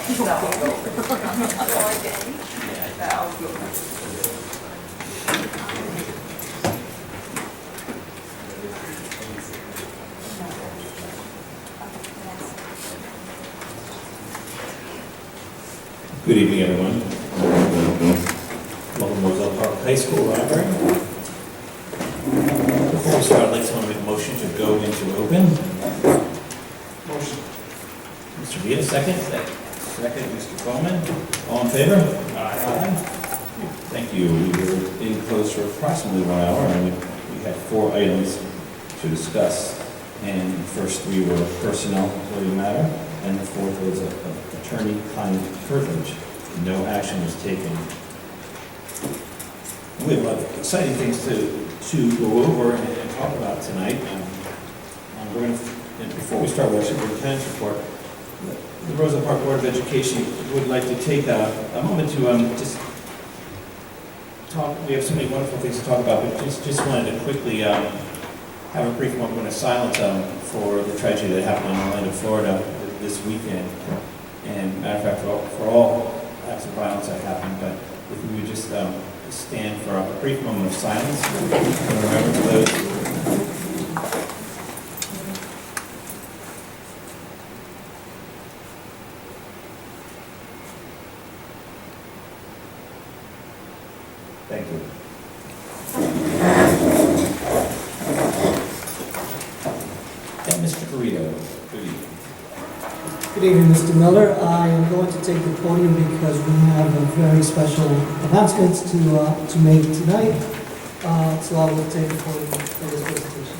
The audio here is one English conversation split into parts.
Good evening, everyone. Welcome to Roselle Park High School Library. Before we start, I'd like to make a motion to go into open. Motion. Mr. Vita, second. Second, Mr. Bowman. All in favor? Aye. Thank you. We were in closed for approximately 1 hour, and we had 4 items to discuss. And the first 3 were personnel employee matter, and the 4th was attorney-client privilege. No action was taken. We have a lot of exciting things to go over and talk about tonight. We're going to, before we start with our superintendent's report, the Roselle Park Board of Education would like to take a moment to just talk. We have so many wonderful things to talk about, but just wanted to quickly have a brief moment of silence for the tragedy that happened in Orlando, Florida this weekend. And matter of fact, for all acts of violence that happened, but if we would just stand for a brief moment of silence and remember those. Thank you. And Mr. Carrito, good evening. Good evening, Mr. Miller. I am going to take the podium because we have a very special announcements to make tonight. So I will take the podium for this presentation.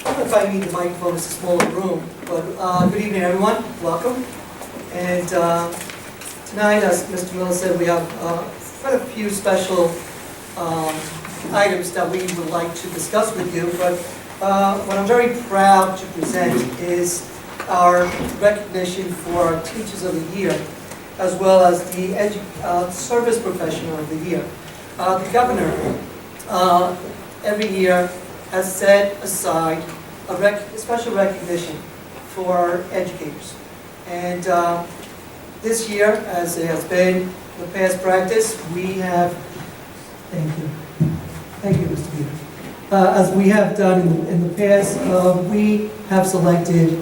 I don't know if I need the microphone, it's a smaller room, but good evening, everyone. Welcome. And tonight, as Mr. Miller said, we have quite a few special items that we would like to discuss with you, but what I'm very proud to present is our recognition for our Teachers of the Year, as well as the Service Professional of the Year. The Governor, every year, has set aside a special recognition for our educators. And this year, as it has been the past practice, we have, Thank you, Mr. Peter. As we have done in the past, we have selected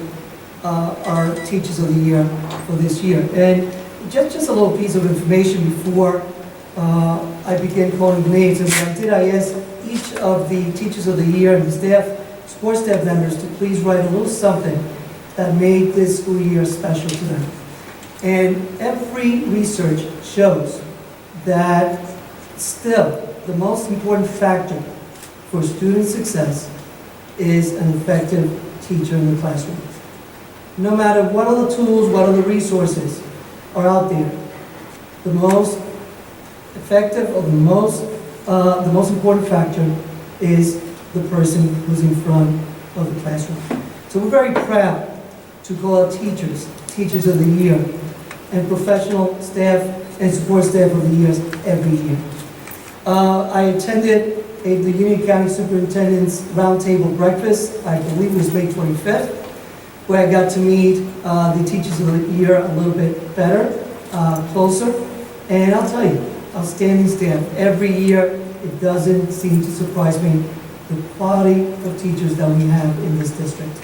our Teachers of the Year for this year. And just a little piece of information before I begin calling the names. And what I did, I asked each of the Teachers of the Year and the staff, support staff members, to please write a little something that made this school year special to them. And every research shows that still, the most important factor for student success is an effective teacher in the classroom. No matter what other tools, what other resources are out there, the most effective or the most important factor is the person who's in front of the classroom. So we're very proud to call our teachers Teachers of the Year, and professional staff and support staff of the years every year. I attended the Union County Superintendent's Roundtable Breakfast, I believe it was May 25th, where I got to meet the Teachers of the Year a little bit better, closer. And I'll tell you, outstanding staff. Every year, it doesn't seem to surprise me, the quality of teachers that we have in this district.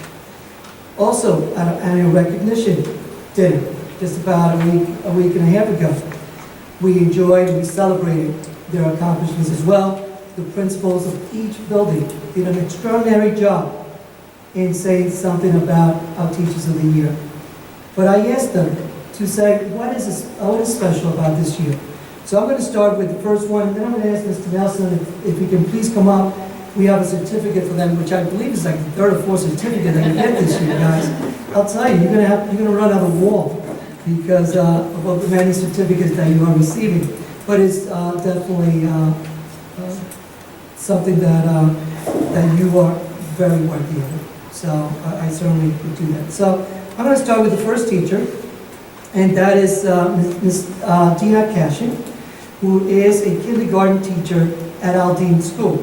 Also, at our annual recognition dinner, just about a week and a half ago, we enjoyed and we celebrated their accomplishments as well. The principals of each building did an extraordinary job in saying something about our Teachers of the Year. But I asked them to say, what is special about this year? So I'm going to start with the first one, and then I'm going to ask Mr. Nelson if he can please come up. We have a certificate for them, which I believe is like the third or fourth certificate that you get this year, guys. I'll tell you, you're going to run out of the wall because of the many certificates that you are receiving. But it's definitely something that you are very worthy of. So I certainly would do that. So I'm going to start with the first teacher, and that is Ms. Dina Cashin, who is a kindergarten teacher at Aldine School.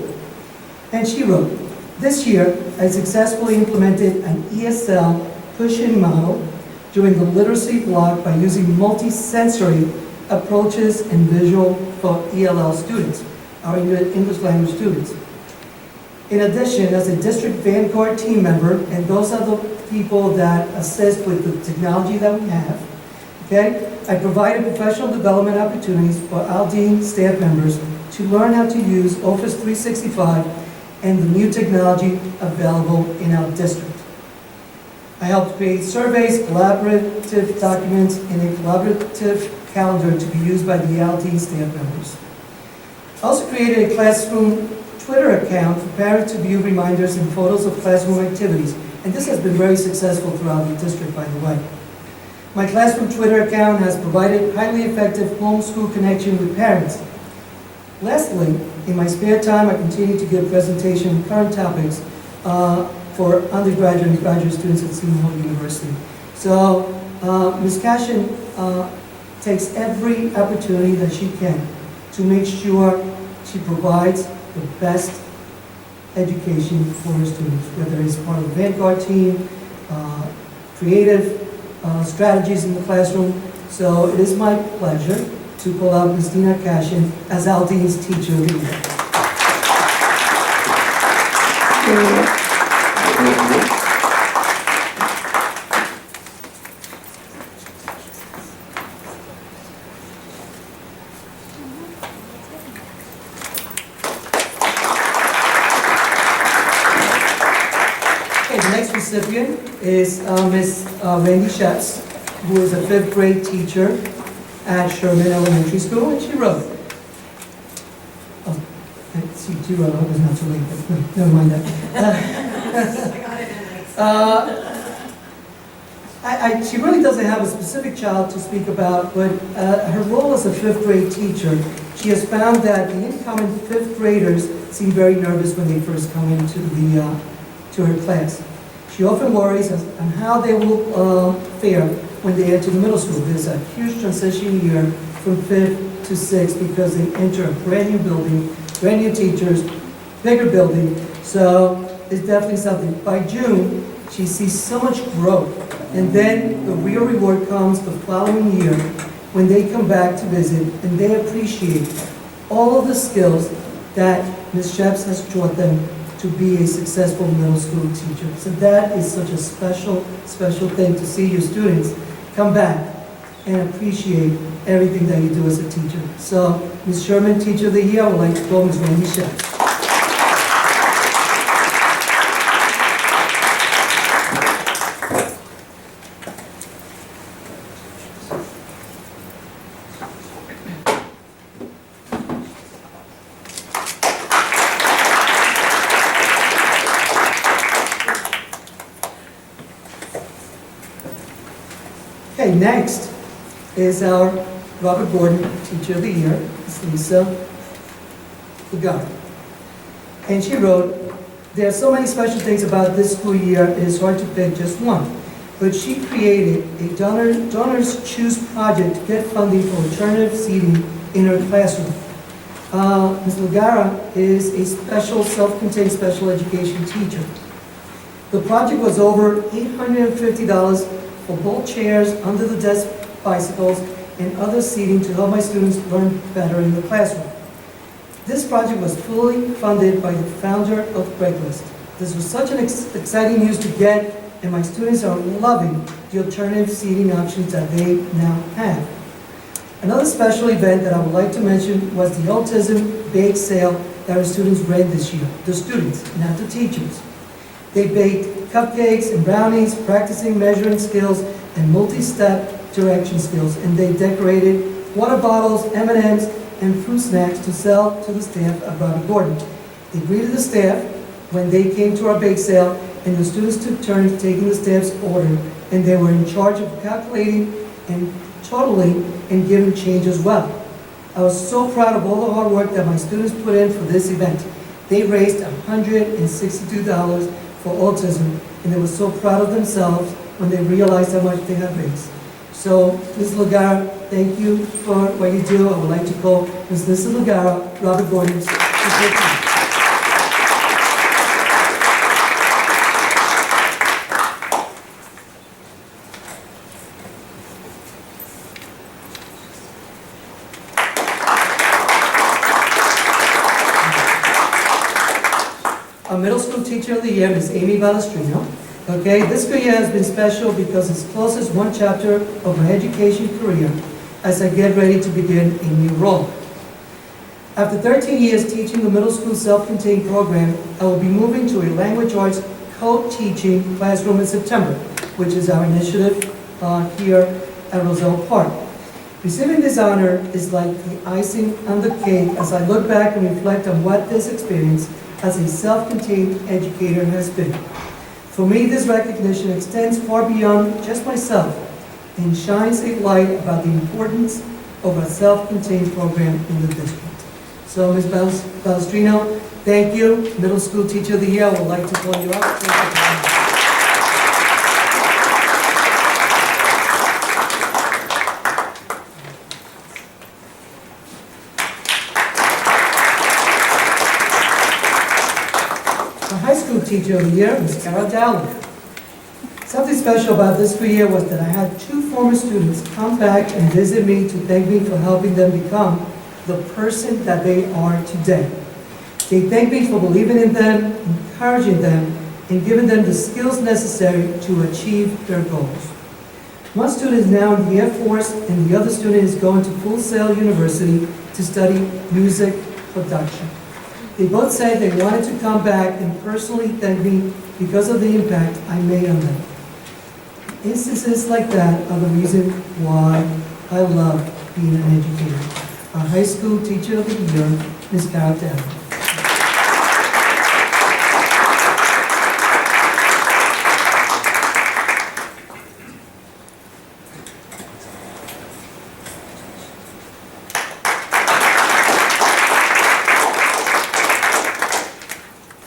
And she wrote, This year, I successfully implemented an ESL push-in model during the literacy block by using multi-sensory approaches and visual for ELL students, our English language students. In addition, as a district vanguard team member, and those are the people that assist with the technology that we have, okay, I provided professional development opportunities for Aldine staff members to learn how to use Office 365 and the new technology available in our district. I helped create surveys, collaborative documents, and a collaborative calendar to be used by the Aldine staff members. I also created a classroom Twitter account for parents to view reminders and photos of classroom activities, and this has been very successful throughout the district, by the way. My classroom Twitter account has provided highly effective homeschool connection with parents. Lastly, in my spare time, I continue to give presentation on current topics for undergraduate and graduate students at Seton Hall University. So Ms. Cashin takes every opportunity that she can to make sure she provides the best education for her students, whether it's part of the Vanguard team, creative strategies in the classroom. So it is my pleasure to call out Ms. Dina Cashin as Aldine's Teacher of the Year. Okay, the next recipient is Ms. Randy Schatz, who is a 5th grade teacher at Sherman Elementary School, and she wrote, oh, I see she wrote, I hope it's not too late, but no, never mind that. She really doesn't have a specific child to speak about, but her role as a 5th grade teacher, she has found that the incoming 5th graders seem very nervous when they first come into to her class. She often worries on how they will fare when they enter the middle school. There's a huge transition year from 5th to 6th because they enter a brand new building, brand new teachers, bigger building. So it's definitely something. By June, she sees so much growth. And then the real reward comes the following year when they come back to visit and they appreciate all of the skills that Ms. Sheps has taught them to be a successful middle school teacher. So that is such a special, special thing to see your students come back and appreciate everything that you do as a teacher. So, Ms. Sherman, Teacher of the Year, I would like to call Ms. Randy Sheps. Okay, next is our Robert Gordon Teacher of the Year, Ms. Lisa Lugaro. And she wrote, there are so many special things about this school year, it is hard to pick just one. But she created a Donors Choose project to get funding for alternative seating in her classroom. Ms. Lugaro is a special, self-contained special education teacher. The project was over $850 for both chairs, under the desk bicycles, and other seating to help my students learn better in the classroom. This project was fully funded by the founder of Craigslist. This was such an exciting news to get, and my students are loving the alternative seating options that they now have. Another special event that I would like to mention was the Autism Bake Sale that our students ran this year. The students, not the teachers. They baked cupcakes and brownies, practicing measuring skills and multi-step direction skills, and they decorated water bottles, M&Ms, and fruit snacks to sell to the staff at Robert Gordon. They greeted the staff when they came to our bake sale, and the students took turns taking the staff's order, and they were in charge of calculating and totaling and giving change as well. I was so proud of all the hard work that my students put in for this event. They raised $162 for autism, and they were so proud of themselves when they realized how much they had raised. So, Ms. Lugaro, thank you for what you do. I would like to call Ms. Lisa Lugaro, Robert Gordon's. Our middle school teacher of the year is Amy Balestrino. Okay, this school year has been special because it's closes one chapter of my education career as I get ready to begin a new role. After 13 years teaching the middle school self-contained program, I will be moving to a language arts co-teaching classroom in September, which is our initiative here at Roselle Park. Receiving this honor is like the icing on the cake as I look back and reflect on what this experience as a self-contained educator has been. For me, this recognition extends far beyond just myself and shines a light about the importance of a self-contained program in the district. So, Ms. Balestrino, thank you. Middle School Teacher of the Year, I would like to call you up. Thank you. Teacher of the Year, Ms. Carol Dowling. Something special about this school year was that I had two former students come back and visit me to thank me for helping them become the person that they are today. They thanked me for believing in them, encouraging them, and giving them the skills necessary to achieve their goals. One student is now in the Air Force, and the other student is going to Full Sail University to study music production. They both said they wanted to come back and personally thank me because of the impact I made on them. Instances like that are the reason why I love being an educator. Our high school teacher of the year, Ms. Carol Dowling.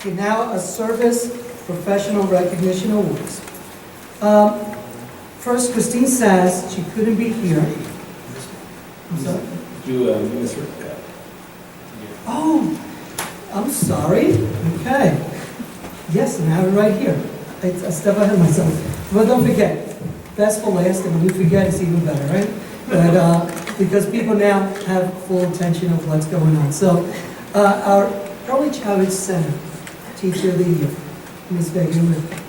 Okay, now a service professional recognition awards. First, Christine Sass, she couldn't be here. I'm sorry? Oh, I'm sorry. Okay. Yes, and I have it right here. I step ahead of myself. But don't forget, best for last, and when you forget, it's even better, right? But because people now have full attention of what's going on. So, our Early Childhood Center Teacher of the Year, Ms. Megan Ritter.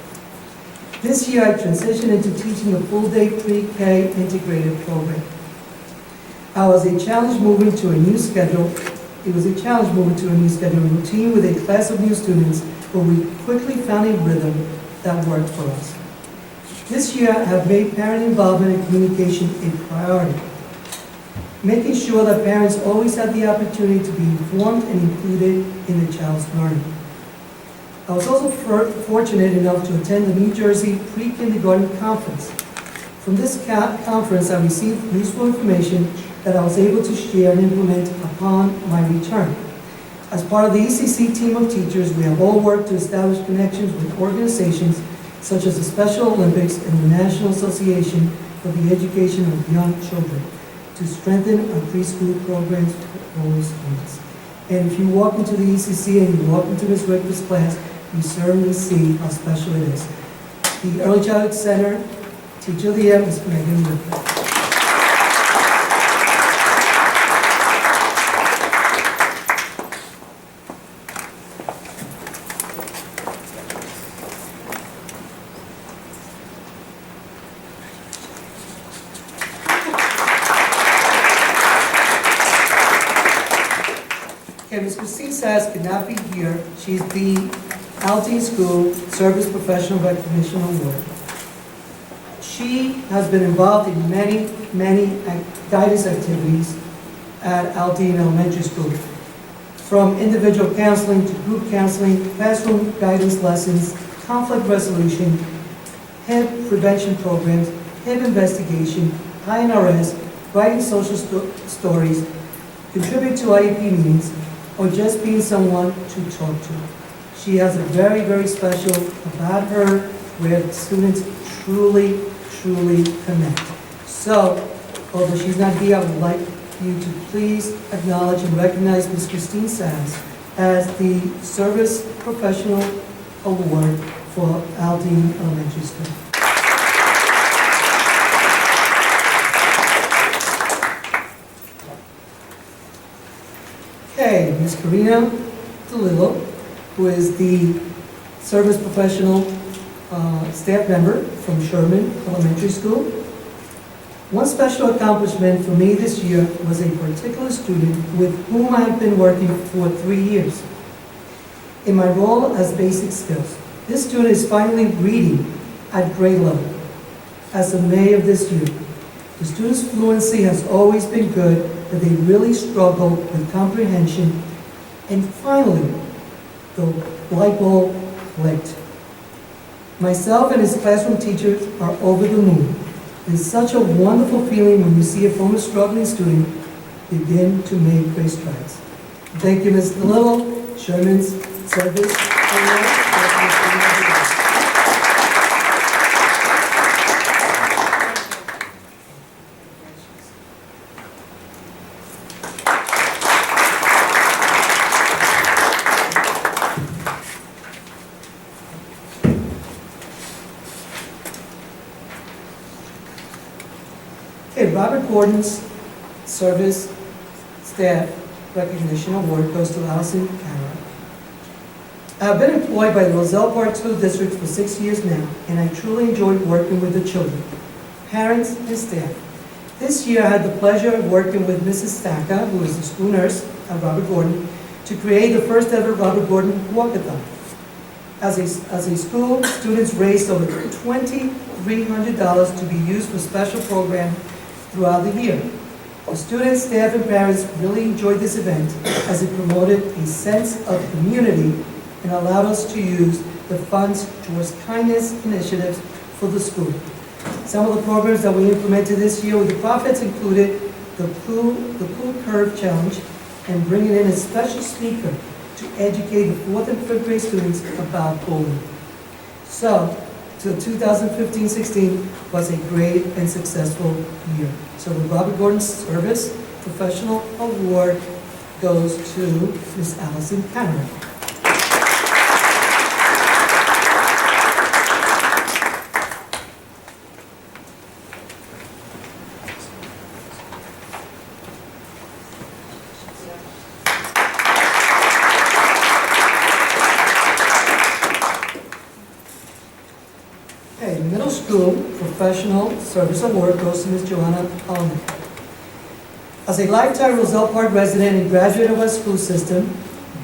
This year, I transitioned into teaching a full-day pre-K integrated program. I was a challenge moving to a new schedule. It was a challenge moving to a new schedule routine with a class of new students, but we quickly found a rhythm that worked for us. This year, I have made parent involvement and communication a priority, making sure that parents always have the opportunity to be informed and included in their child's learning. I was also fortunate enough to attend the New Jersey Pre-Kindergarten Conference. From this conference, I received useful information that I was able to share and implement upon my return. As part of the ECC team of teachers, we have all worked to establish connections with organizations such as the Special Olympics and the National Association for the Education of Young Children to strengthen our preschool programs for all students. And if you walk into the ECC and you walk into Ms. Richter's class, you certainly see how special it is. The Early Childhood Center Teacher of the Year, Ms. Megan Ritter. Okay, Ms. Christine Sass could not be here. She's the Aldine School Service Professional Recognition Award. She has been involved in many guidance activities at Aldine Elementary School, from individual counseling to group counseling, classroom guidance lessons, conflict resolution, HIV prevention programs, HIV investigation, INRS, writing social stories, contribute to IEP meetings, or just being someone to talk to. She has a very, very special about her where the students truly connect. So, although she's not here, I would like you to please acknowledge and recognize Ms. Christine Sands as the Service Professional Award for Aldine Elementary School. Okay, Ms. Karina DeLillo, who is the service professional staff member from Sherman Elementary School. One special accomplishment for me this year was a particular student with whom I have been working for 3 years. In my role as basic skills, this student is finally reading at grade level as of May of this year. The student's fluency has always been good, but they really struggle with comprehension, and finally, the light bulb clicked. Myself and his classroom teachers are over the moon. It's such a wonderful feeling when you see a former struggling student begin to make great strides. Thank you, Ms. Little, Sherman's Service. Okay, Robert Gordon's Service Staff Recognition Award goes to Allison Cameron. I've been employed by the Roselle Park School District for 6 years now, and I truly enjoyed working with the children, parents, and staff. This year, I had the pleasure of working with Mrs. Stacca, who is the school nurse at Robert Gordon, to create the first ever Robert Gordon Walkathon. As a school, students raised over $2,300 to be used for special programs throughout the year. The students, staff, and parents really enjoyed this event as it promoted a sense of community and allowed us to use the funds towards kindness initiatives for the school. Some of the programs that we implemented this year with the profits included the Pool Curve Challenge and bringing in a special speaker to educate the 4th and 5th grade students about pooling. So, the 2015-16 was a great and successful year. So the Robert Gordon Service Professional Award goes to Ms. Allison Cameron. Okay, Middle School Professional Service Award goes to Ms. Joanna Allman. As a lifetime Roselle Park resident and graduate of our school system,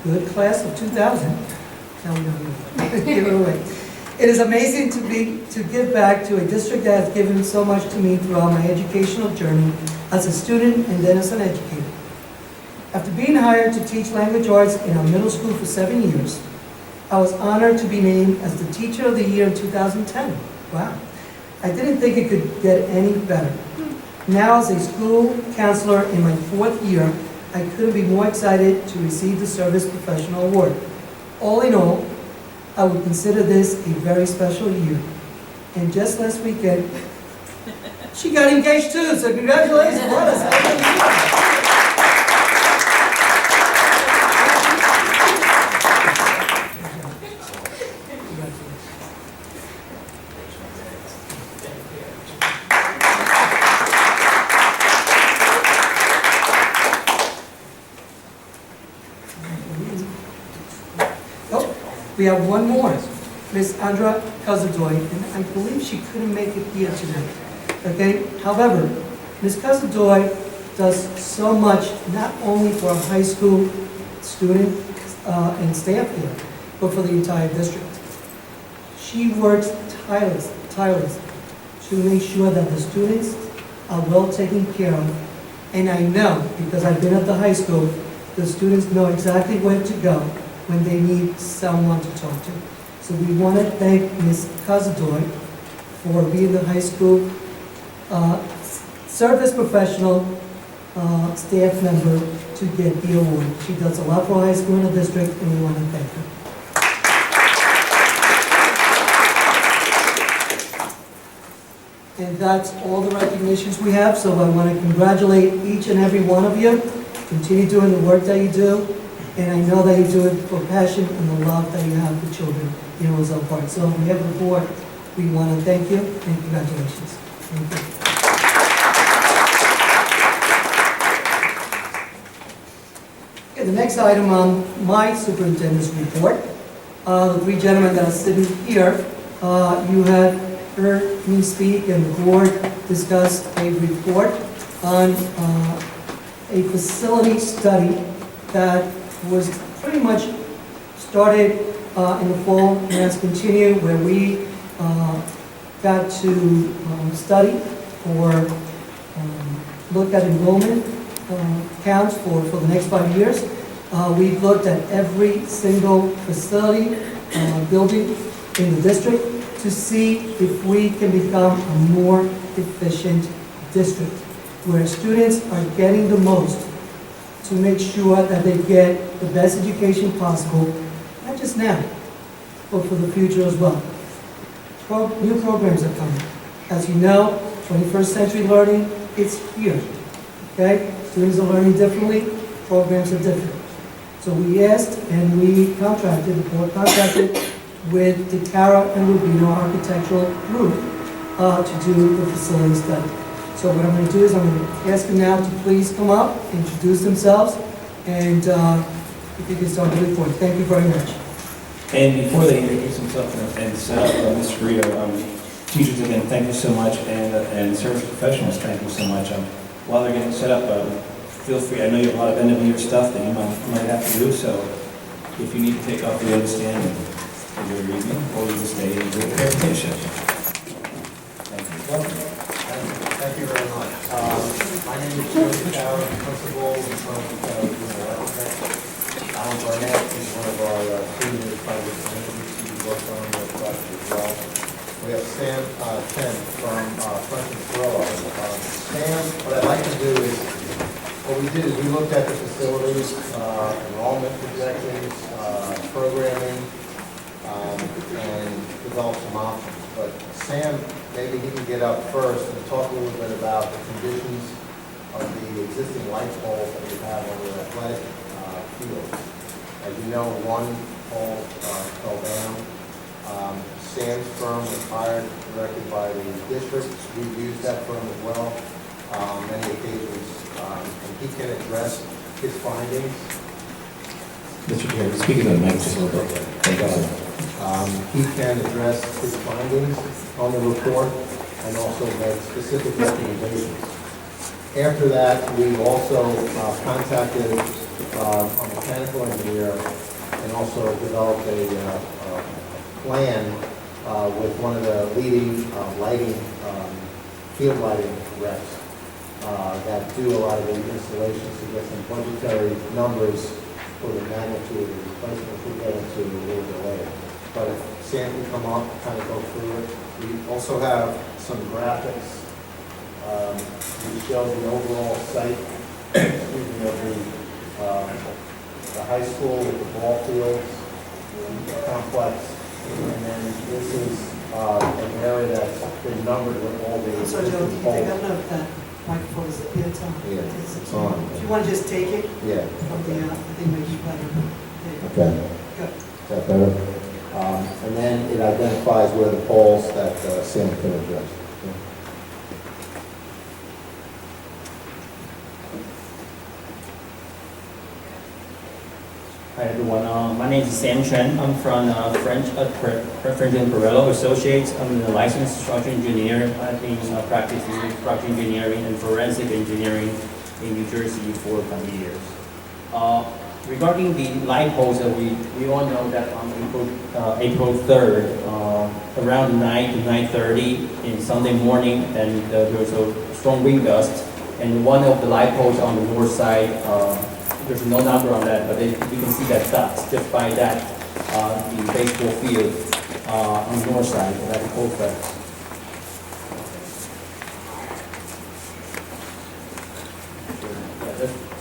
good class of 2000, now we don't give it away. It is amazing to give back to a district that has given so much to me throughout my educational journey as a student and then as an educator. After being hired to teach language arts in our middle school for 7 years, I was honored to be named as the Teacher of the Year in 2010. Wow. I didn't think it could get any better. Now, as a school counselor in my 4th year, I couldn't be more excited to receive the Service Professional Award. All in all, I would consider this a very special year. And just last weekend, she got engaged too, so congratulations. What a special year. We have one more, Ms. Andra Casadoy, and I believe she couldn't make it here tonight. Okay? However, Ms. Casadoy does so much, not only for our high school student and staff here, but for the entire district. She works tirelessly to make sure that the students are well taken care of. And I know, because I've been at the high school, the students know exactly where to go when they need someone to talk to. So we want to thank Ms. Casadoy for being the high school service professional staff member to get the award. She does a lot for high school in the district, and we want to thank her. And that's all the recognitions we have, so I want to congratulate each and every one of you. Continue doing the work that you do. And I know that you do it for passion and the love that you have for children in Roselle Park. So on behalf of the board, we want to thank you and congratulations. Thank you. Okay, the next item on my superintendent's report The three gentlemen that are sitting here, you have heard me speak and the board discuss a report on a facility study that was pretty much started in the fall and has continued, where we got to study or look at enrollment counts for the next 5 years. We've looked at every single facility, building in the district to see if we can become a more efficient district, where students are getting the most, to make sure that they get the best education possible, not just now, but for the future as well. New programs are coming. As you know, 21st century learning, it's here, okay? Students are learning differently, programs are different. So we asked and we contracted, the board contracted with the Tara and Rubino Architectural Group to do the facility study. So what I'm going to do is I'm going to ask them now to please come up, introduce themselves, and if you can start the report. Thank you very much. And before they introduce themselves and set up, Mr. Garrido, teachers again, thank you so much, and service professionals, thank you so much. While they're getting set up, feel free, I know you have a lot of end-of-year stuff that you might have to do, so if you need to take off, we understand, and your evening, or you can stay and do the presentation. Thank you. Welcome. Thank you very much. My name is Joe Tower, principal in front of Alan Barnett is one of our senior private managers who works on the project as well. We have Sam Chen from French and Perello. Sam, what I'd like to do is, what we did is we looked at the facilities, enrollment projections, programming, and developed some options. But Sam, maybe he can get up first and talk a little bit about the conditions of the existing light poles that we have on the athletic field. As you know, one pole fell down. Sam's firm was hired, directed by the district. We've used that firm as well on many occasions, and he can address his findings. Mr. Chair, speak into the mic just a little bit. Thank you, sir. He can address his findings on the report and also make specific recommendations. After that, we've also contacted a mechanical engineer and also developed a plan with one of the leading lighting, field lighting reps that do a lot of the installations to get some budgetary numbers for the magnitude of the replacement we get into a little bit later. But if Sam can come up, kind of go through it. We also have some graphics. We show the overall site, excuse me, of the high school with the ball fields, the complex, and then this is an area that's been numbered with all the So Joe, existing do you think poles. I know if that microphone is, yeah, it's on? Yeah, it's on. If you want to just take it Yeah. from the, I think makes you better. Okay. Good. Is that better? And then it identifies where the poles that Sam can address. Hi everyone, my name is Sam Chen. I'm from French and Perello Associates. I'm a licensed structural engineer. I've been practicing structural engineering and forensic engineering in New Jersey for 20 years. Regarding the light poles, we all know that on April 3rd, around 9 to 9:30 in Sunday morning, and there was a strong wind gust, and one of the light poles on the north side, there's no number on that, but you can see that dots just by that, the baseball field on the north side, that pole fell.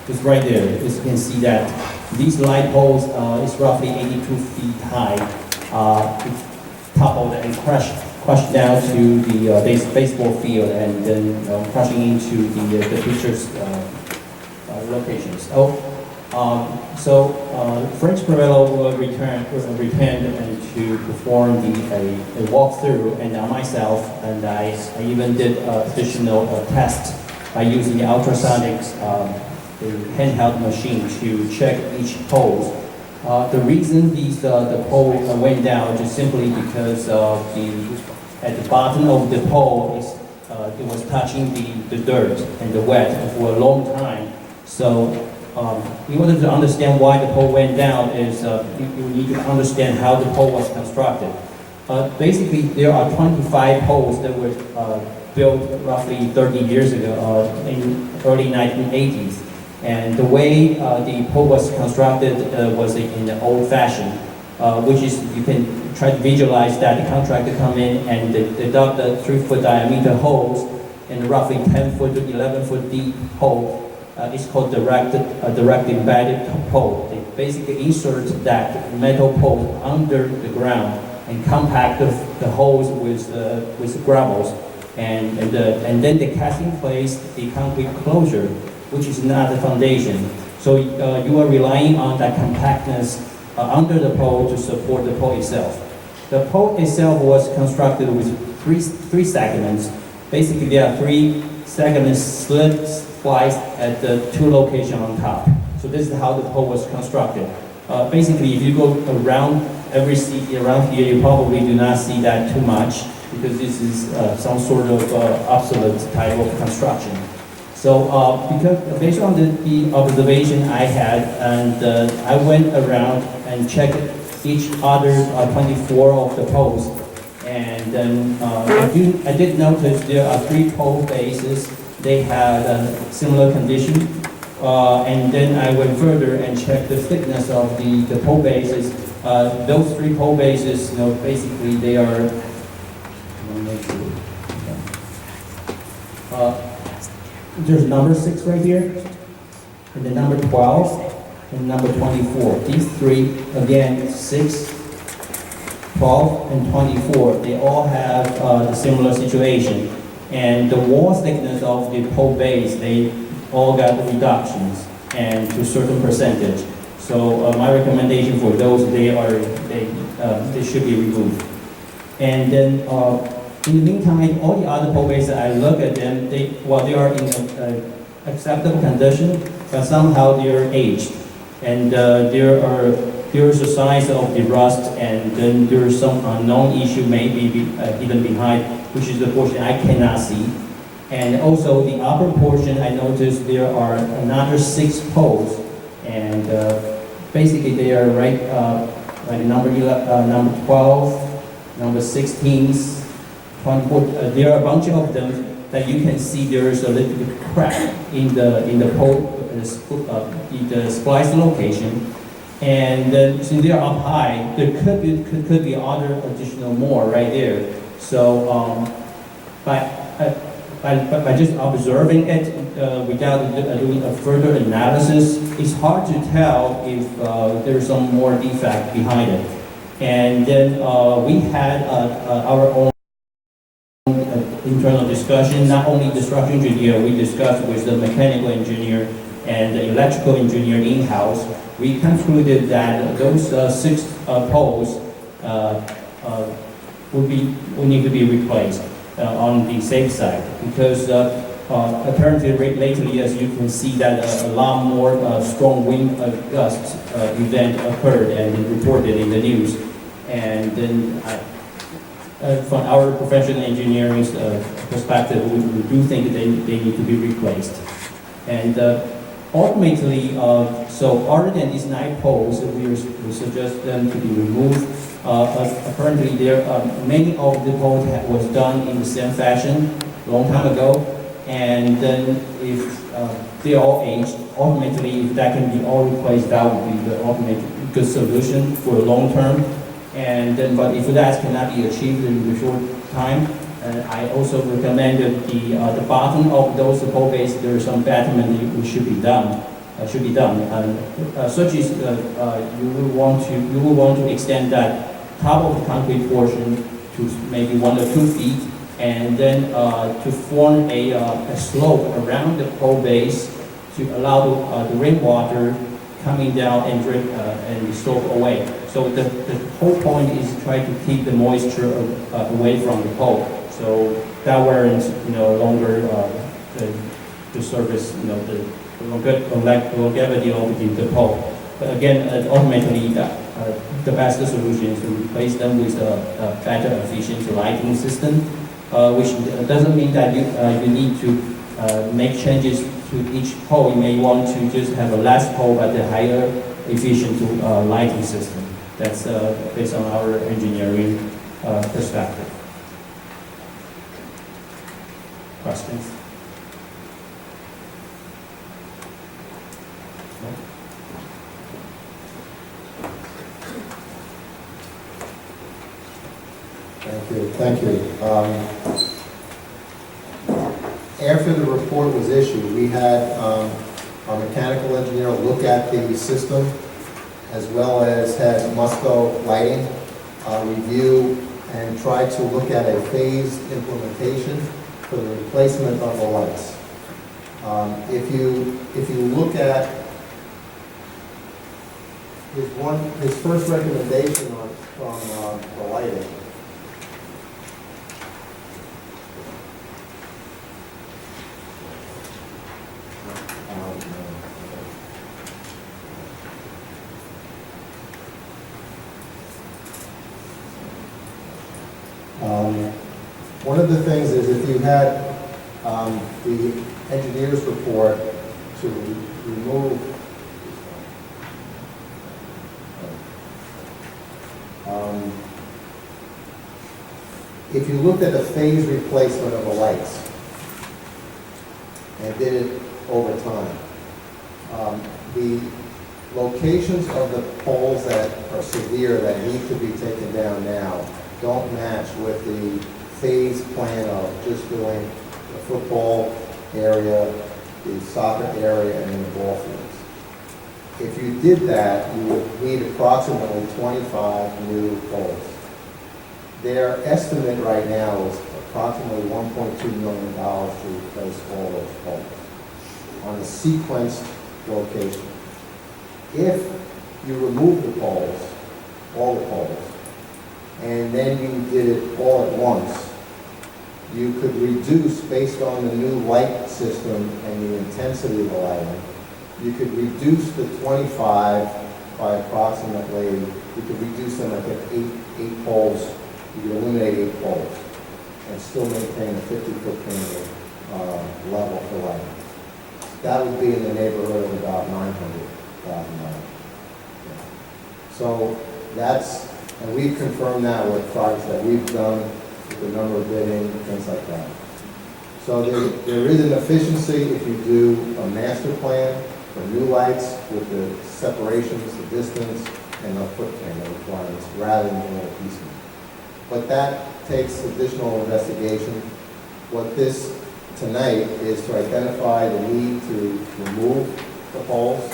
It's right there. As you can see that these light poles is roughly 82 feet high, toppled and crushed down to the baseball field, and then crushing into the pictures locations. French Perello will return and to perform a walkthrough, and myself, and I even did additional tests by using the ultrasonics, the handheld machine to check each pole The reason the pole went down is simply because at the bottom of the pole it was touching the dirt and the wet for a long time. So in order to understand why the pole went down you need to understand how the pole was constructed. Basically, there are 25 poles that were built roughly 30 years ago, in early 1980s. And the way the pole was constructed was in the old fashion, which is, you can try to visualize that the contractor come in and they dug the 3-foot diameter holes in roughly 10-foot to 11-foot deep hole. It's called direct embedded pole. They basically insert that metal pole under the ground and compact the holes with gravels, and then they cast in place the concrete closure, which is not the foundation. So you are relying on that compactness under the pole to support the pole itself. The pole itself was constructed with three segments. Basically, there are 3 segments spliced at the 2 locations on top. So this is how the pole was constructed. Basically, if you go around every city around here, you probably do not see that too much, because this is some sort of obsolete type of construction. So based on the observation I had, and I went around and checked each other 24 of the poles, and then I did notice there are 3 pole bases. They had a similar condition, and then I went further and checked the thickness of the pole bases. Those 3 pole bases, basically they are. There's number 6 right here, and the number 12, and number 24. These 3, again, 6, 12, and 24, they all have the similar situation. And the wall thickness of the pole base, they all got reductions, and to a certain percentage. So my recommendation for those, they should be removed. And then in the meantime, all the other pole bases, I look at them, they are in acceptable condition, but somehow they're aged. And there's a signs of the rust, and then there's some unknown issue maybe hidden behind, which is the portion I cannot see. And also the upper portion, I noticed there are another 6 poles, and basically they are like number 12, number 16, 24. There are a bunch of them that you can see there is a little bit crack in the pole, the splice location. And since they are up high, there could be other additional more right there. So by just observing it without doing a further analysis, it's hard to tell if there's some more defect behind it. And then we had our own internal discussion. Not only the structural engineer, we discussed with the mechanical engineer and the electrical engineer in-house. We concluded that those 6 poles will need to be replaced on the safe side, because apparently lately, as you can see, that a lot more strong wind gusts event occurred and reported in the news. And then from our professional engineering perspective, we do think they need to be replaced. And ultimately, so other than these 9 poles, we suggest them to be removed. Apparently, many of the poles was done in the same fashion a long time ago, and then if they all aged, ultimately, if that can be all replaced, that would be the ultimate good solution for the long term. And then, but if that cannot be achieved in the short time, I also recommended the bottom of those pole bases, there is some betterment which should be done. Such as you will want to extend that top of the concrete portion to maybe 1 or 2 feet, and then to form a slope around the pole base to allow the rainwater coming down and drip and the slope away. So the whole point is try to keep the moisture away from the pole. So that warrants longer the service, the longevity of the pole. But again, ultimately, the best solution is to replace them with a better efficient lighting system, which doesn't mean that you need to make changes to each pole. You may want to just have a less pole but a higher efficient lighting system. That's based on our engineering perspective. Questions? Thank you. After the report was issued, we had our mechanical engineer look at the system, as well as had Musco Lighting review and try to look at a phased implementation for the replacement of the lights. If you look at his first recommendation from the lighting, one of the things is if you had the engineer's report to remove if you looked at a phase replacement of the lights and did it over time, the locations of the poles that are severe that need to be taken down now don't match with the phase plan of just doing the football area, the soccer area, and then the ball fields. If you did that, you would need approximately 25 new poles. Their estimate right now is approximately $1.2 million to replace all those poles on a sequenced location. If you remove the poles, all the poles, and then you did it all at once, you could reduce, based on the new light system and the intensity of the lighting, you could reduce the 25 by approximately, you could reduce them, I think, eight poles. You could eliminate 8 poles and still maintain a 50-foot candle level for lighting. That would be in the neighborhood of about $900,000. So that's, and we've confirmed that with projects that we've done, with the number of bidding, things like that. So there is an efficiency if you do a master plan for new lights with the separations, the distance, and the foot candle requirements, rather than doing a piecemeal. But that takes additional investigation. What this tonight is to identify the need to remove the poles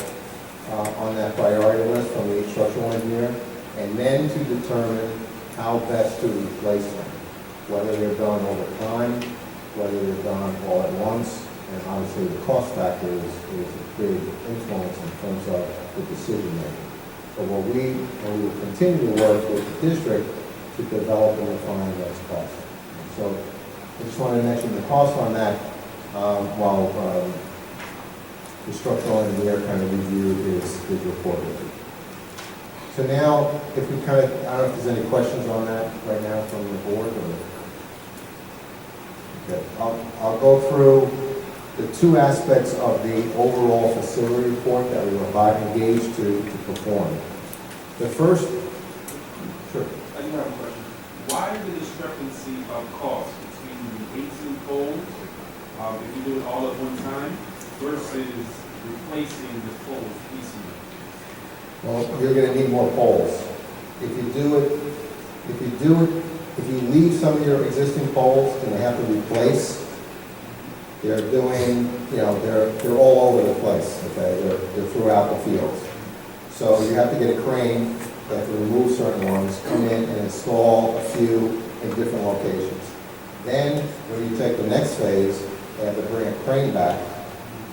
on that priority list from the structural engineer, and then to determine how best to replace them, whether they're done over time, whether they're done all at once, and obviously the cost factor is a big influence in terms of the decision making. But we will continue to work with the district to develop and refine those costs. So I just wanted to mention the cost on that while the structural engineer kind of reviewed his report with you. So now, if we kind of, I don't know if there's any questions on that right now from the board. Okay, I'll go through the 2 aspects of the overall facility report that we were engaged to perform. The first, sure. I do have a question. Why the discrepancy of cost between the 18 poles, if you do it all at one time, versus replacing the poles piecemeal? Well, you're going to need more poles. If you leave some of your existing poles and they have to replace, they're doing, they're all over the place, okay? They're throughout the fields. So you have to get a crane, you have to remove certain ones, come in and install a few in different locations. Then, when you take the next phase, they have to bring a crane back,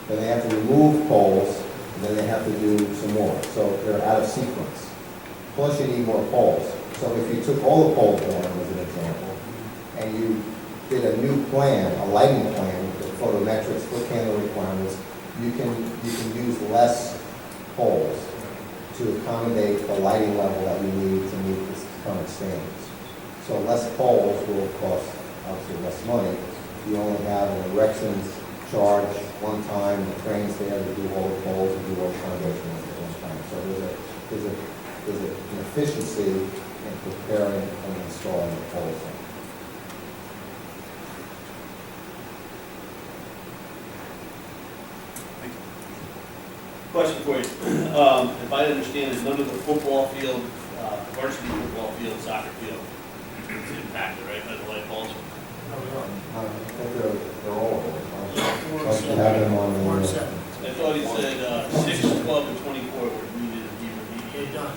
then they have to remove poles, and then they have to do some more. So they're out of sequence. Plus you need more poles. So if you took all the poles down, as an example, and you did a new plan, a lighting plan, with photometrics, foot candle requirements, you can use less poles. to accommodate the lighting level that we need to meet this current standards. So less poles will cost obviously less money. You only have an erections charge one time, the crane's there to do all the poles and do all the foundation work at one time. So there's an efficiency in preparing and installing the poles. Question for you. If I understand it, none of the football field, varsity football field, soccer field is impacted, right, by the light bulbs? I think they're all over. Don't you have them on the? I thought he said 6, 12, and 24 were needed to be remediated. They're done.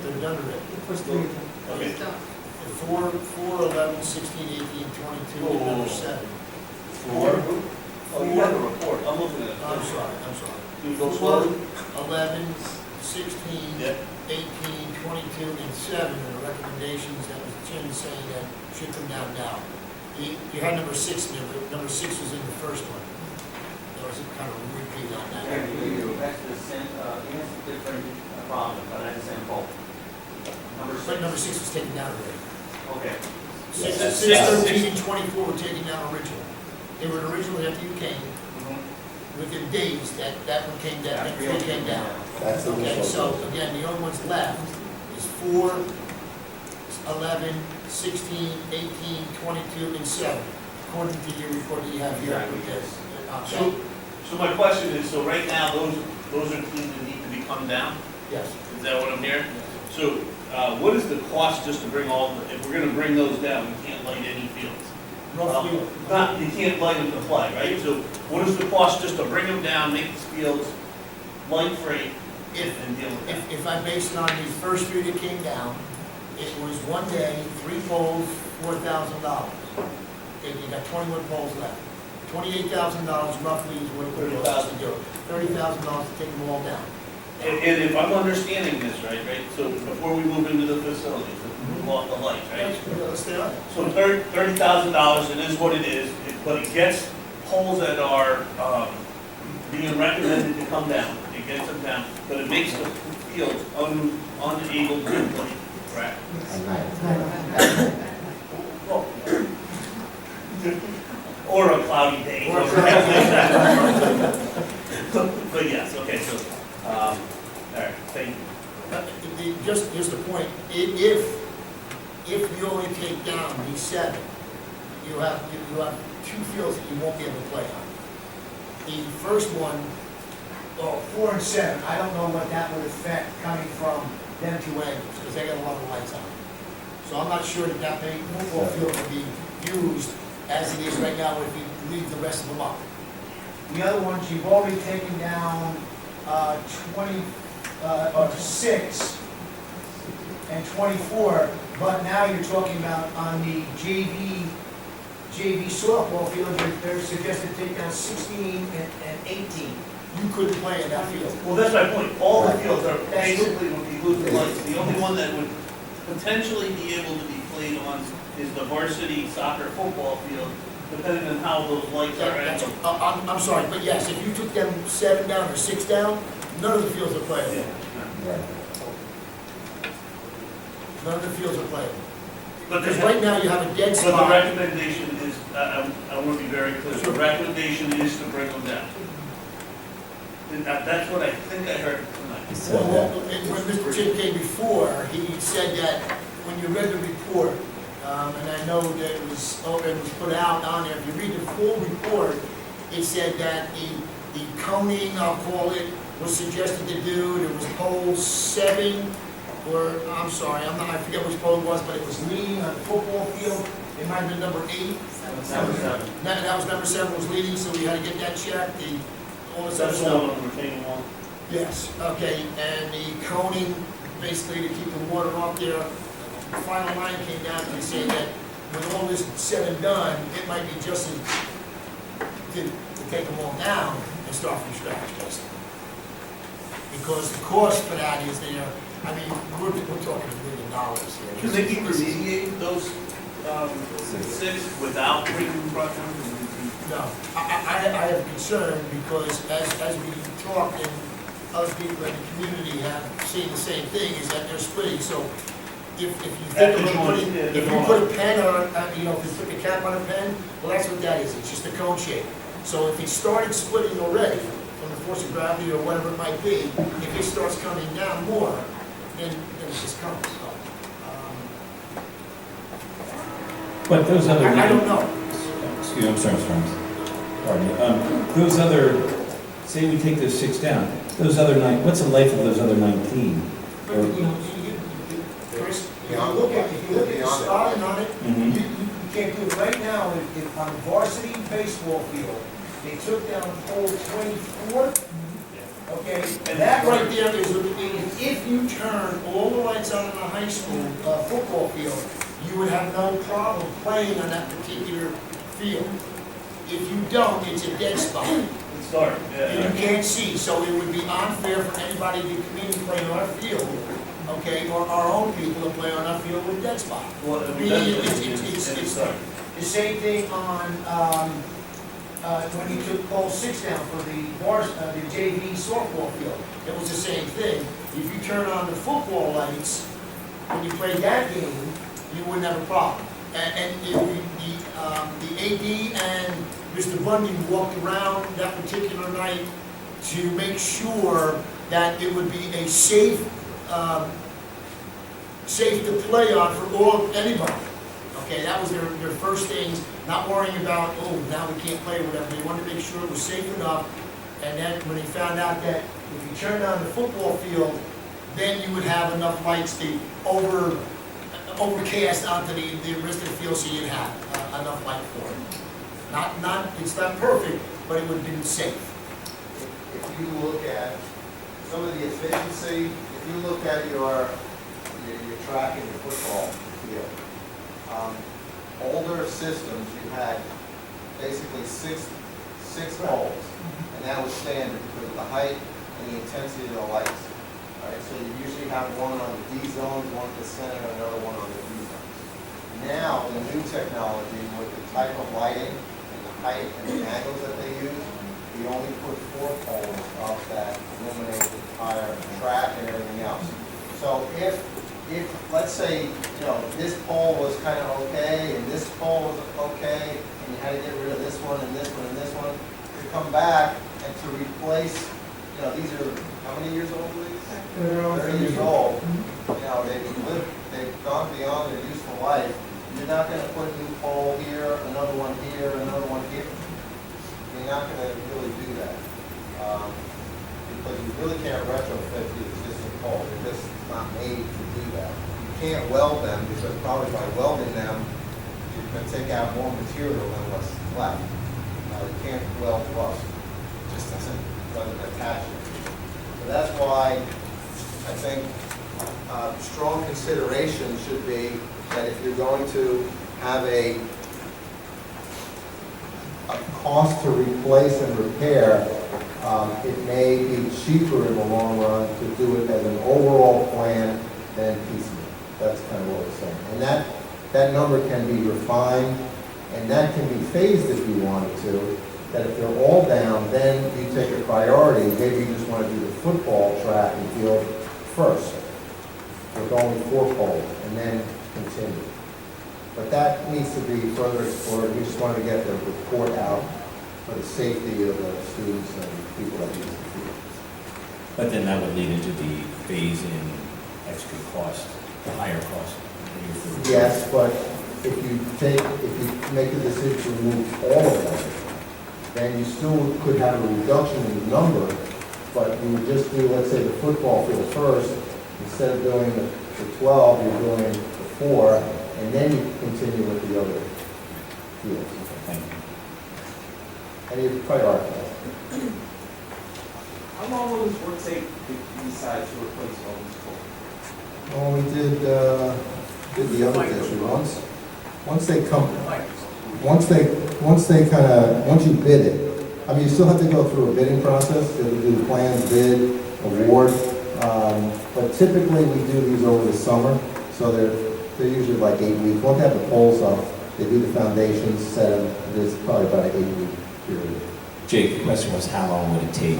They're done already. The first three. Okay. 4, 11, 16, 18, 22, and number 7. 4? Oh, you have a report. I'm looking at it. I'm sorry. You go 4, slowly? 11, 16, Yeah. 18, 22, and 7 are the recommendations that was Jim saying that should come down now. You had number 6 in there, but number 6 was in the first one. There was a kind of a repeat on that. That's the same, it's a different problem, but I understand both. But number 6 was taken down already. Okay. 6, That's 13, and 24 were taken down originally. They were originally after you came, within days, that one came down, that 3 came down. That's the Okay, initial. so again, the only ones left is 4, 11, 16, 18, 22, and 7, according to your report that you have here with this. So my question is, so right now, those are things that need to be come down? Yes. Is that what I'm hearing? So, what is the cost just to bring if we're gonna bring those down, we can't light any fields? Roughly, You can't light them to play, right? So what is the cost just to bring them down, make these fields light-free, and deal with that? if I base it on the first 3 that came down, it was 1 day, 3 poles, $4,000. Okay, you got 21 poles left. $28,000 roughly is what it would cost to do it. $30,000 to take them all down. And if I'm understanding this right, so before we move into the facilities, move off the lights, right? Let's stay on it. So $30,000, it is what it is, but it gets poles that are being recommended to come down. It gets them down, but it makes the fields unable to play, correct? At night. Well, or a cloudy day. But yes, okay, so, all right, thank you. Just a point, if you only take down these 7, you have 2 fields that you won't be able to play on. The first one, well, 4 and 7, I don't know what that would affect coming from them 2 angles, because they got a lot of lights on. So I'm not sure that big football field will be used as it is right now if you leave the rest of them up. The other ones, you've already taken down 6 and 24, but now you're talking about on the JV softball field, they're suggesting take down 16 and 18. You couldn't play in that field. Well, that's my point. All the fields are basically would be losing lights. The only one that would potentially be able to be played on is the varsity soccer football field, depending on how those lights are angled. I'm sorry, but yes, if you took them 7 down or 6 down, none of the fields are playable. Right. None of the fields are playable. But Because right now you have a dead the spot. recommendation is, I want to be very clear, the recommendation is to bring them down. And that's what I think I heard tonight. Well, when Mr. Chin came before, he said that when you read the report, and I know that it was put out on there, if you read the full report, it said that the coning, I'll call it, was suggested to do, there was pole 7, or, I'm sorry, I forget which pole it was, but it was leading on the football field, it might have been number 8. That was number 7 was leading, so we had to get that checked, all this other That's the stuff. one on the retaining wall. Yes, okay, and the coning, basically to keep the water off there, the final line came down and saying that with all this said and done, it might be just as to take them all down and start from scratch, basically. Because the cost for that is there, I mean, we're talking $1 million here. Can they keep remediating those 6 without reconstruction? No, I have a concern because as we talked and other people in the community have seen the same thing, is that they're splitting, so if you think about putting, if you put a pen on, you know, if you put the cap on a pen, well, that's what that is, it's just a cone shape. So if it started splitting already, from the force of gravity or whatever it might be, if it starts coming down more, then it just comes, so. But those other. I don't know. Excuse me, I'm sorry, Pardon me. Those other, say we take those 6 down, those other 9, what's the life of those other 19? But, you know, Chris, if you look at the spotting on it, Mhm. You can't do it right now, if on varsity baseball field, they took down pole 24, okay, and that right there is, if you turn all the lights on in the high school football field, you would have no problem playing on that particular field. If you don't, it's a dead spot. It's dark, And you can't see, so it would be unfair for anybody to come in and play on our field, okay, or our own people to play on our field with dead spot. Well, I mean, it's dark. the same thing on, when you took pole 6 down for the JV softball field. It was the same thing. If you turn on the football lights, when you play that game, you wouldn't have a problem. And the AD and Mr. Bundy walked around that particular night to make sure that it would be a safe to play on for anybody. Okay, that was their first thing, not worrying about, oh, now we can't play or whatever. They wanted to make sure it was safe enough. And then when they found out that if you turned on the football field, then you would have enough lights to overcast onto the rest of the field, so you'd have enough light for it. It's not perfect, but it would have been safe. If you look at some of the efficiency, if you look at your track and your football field, older systems, you had basically six poles, and that was standard because of the height and the intensity of the lights. Right? So you usually have one on the D zones, one in the center, and another one on the B zones. Now, the new technology with the type of lighting and the height and the angles that they use, we only put 4 poles up that illuminate the entire track and everything else. So if let's say, you know, this pole was kind of okay, and this pole was okay, and you had to get rid of this one and this one and this one, to come back and to replace, you know, these are, how many years old are these? 30 years old. You know, they've gone beyond their useful life. You're not going to put a new pole here, another one here, another one here. You're not going to really do that. Because you really can't retrofit the existing poles. They're just not made to do that. You can't weld them because probably by welding them, you're going to take out more material than what's left. You can't weld rust. It just doesn't attach it. So that's why I think strong consideration should be that if you're going to have a cost to replace and repair, it may be cheaper in the long run to do it as an overall plan than piecemeal. That's kind of what we're saying. And that number can be refined, and that can be phased if you wanted to, that if they're all down, then you take a priority. Maybe you just want to do the football track and field first, with only 4 poles, and then continue. But that needs to be further explored. We just want to get the report out for the safety of the students and people that use the field. But then that would lead into the phase-in extra cost, the higher cost. Yes, but if you make the decision to remove all of them, then you still could have a reduction in the number, but you would just do, let's say, the football field first. Instead of doing the 12, you're doing the 4, and then you continue with the other fields. Thank you. And you prioritize. How long will this work take if you decide to replace all these poles? Well, we did the other issue once you bid it, I mean, you still have to go through a bidding process, you have to do the plans, bid, award, but typically we do these over the summer, so they're usually like 8 weeks. Once they have the poles up, they do the foundations, set them, it's probably about an 8-week period. Jake, the question was how long would it take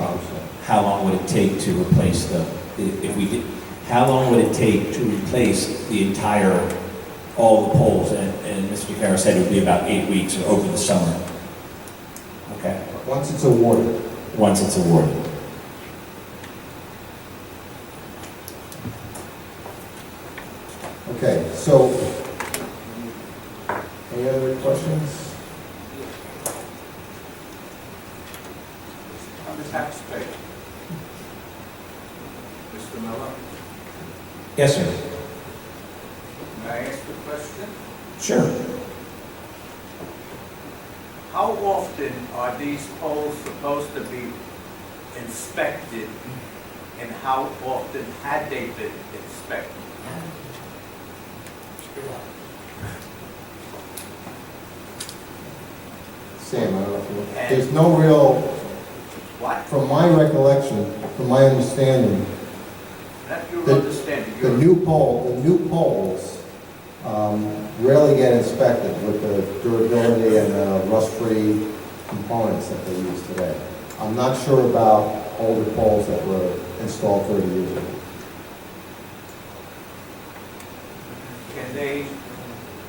how long would it take to replace if we did, how long would it take to replace the entire, all the poles? And Mr. Vaccaro said it would be about 8 weeks or over the summer. Okay, Once it's awarded. once it's awarded. Okay, so, any other questions? I'm a taxpayer. Mr. Miller, Yes, sir. may I ask a question? Sure. How often are these poles supposed to be inspected, and how often had they been inspected? Sam, I don't know if you, there's no real, What? from my recollection, from my understanding, That you The- understand. the new poles rarely get inspected with the durability and rust-free components that they use today. I'm not sure about older poles that were installed 30 years ago. Can they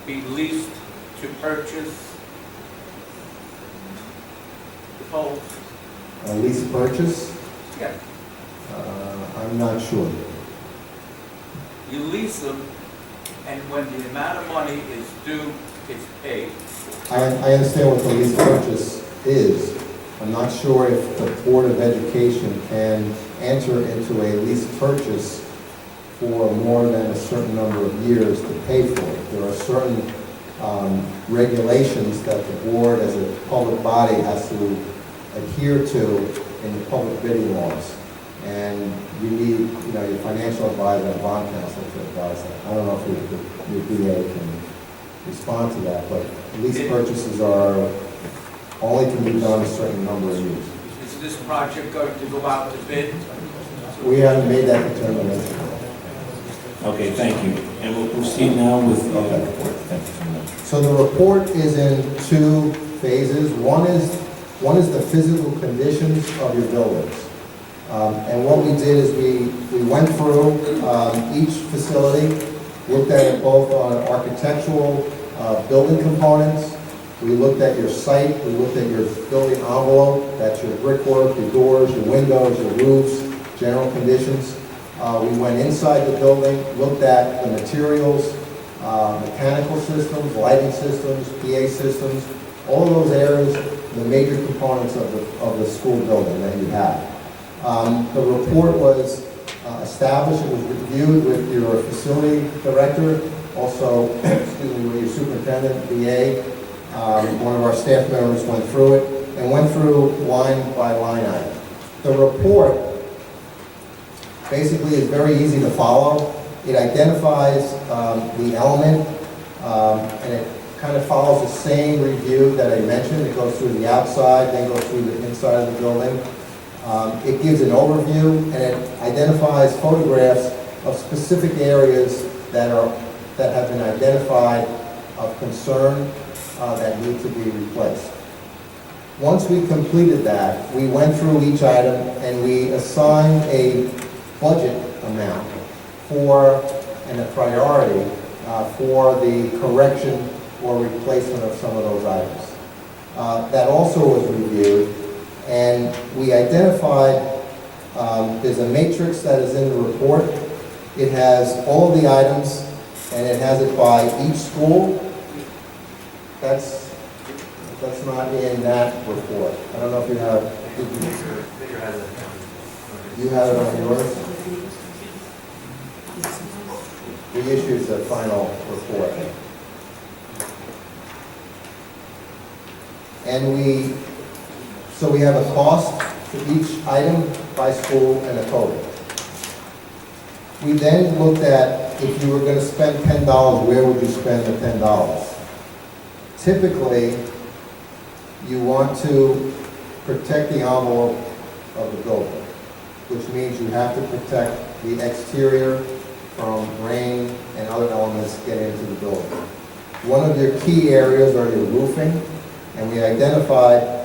be leased to purchase the poles? A lease purchase? Yeah. I'm not sure. You lease them, and when the amount of money is due, it's paid. I understand what the lease purchase is. I'm not sure if the Board of Education can enter into a lease purchase for more than a certain number of years to pay for it. There are certain regulations that the board, as a public body, has to adhere to in the public bidding laws. And you need, your financial advisor and bond counsel to advise that. I don't know if your BA can respond to that, but lease purchases only can be done a certain number of years. Is this project going to go out to bid? We haven't made that determination. Okay, thank you. And we'll proceed now with the Okay. report. Thank you so much. So the report is in two phases. One is the physical conditions of your buildings. And what we did is we went through each facility, looked at it both on architectural building components. We looked at your site, we looked at your building envelope, that's your brickwork, your doors, your windows, your roofs, general conditions. We went inside the building, looked at the materials, mechanical systems, lighting systems, PA systems, all of those areas, the major components of the school building that you have. The report was established, it was reviewed with your facility director, also, with your superintendent, BA. One of our staff members went through it and went through line by line item. The report basically is very easy to follow. It identifies the element, and it kind of follows the same review that I mentioned. It goes through the outside, then goes through the inside of the building. It gives an overview, and it identifies photographs of specific areas that have been identified of concern that need to be replaced. Once we completed that, we went through each item and we assigned a budget amount and a priority for the correction or replacement of some of those items. That also was reviewed, and we identified, there's a matrix that is in the report. It has all of the items, and it has it by each school. That's not in that report. I don't know if you have, you have it on yours? We issued the final report. And so we have a cost for each item by school and a total. We then looked at, if you were going to spend $10, where would you spend the $10? Typically, you want to protect the envelope of the building, which means you have to protect the exterior from rain and other elements getting into the building. One of your key areas are your roofing, and we identified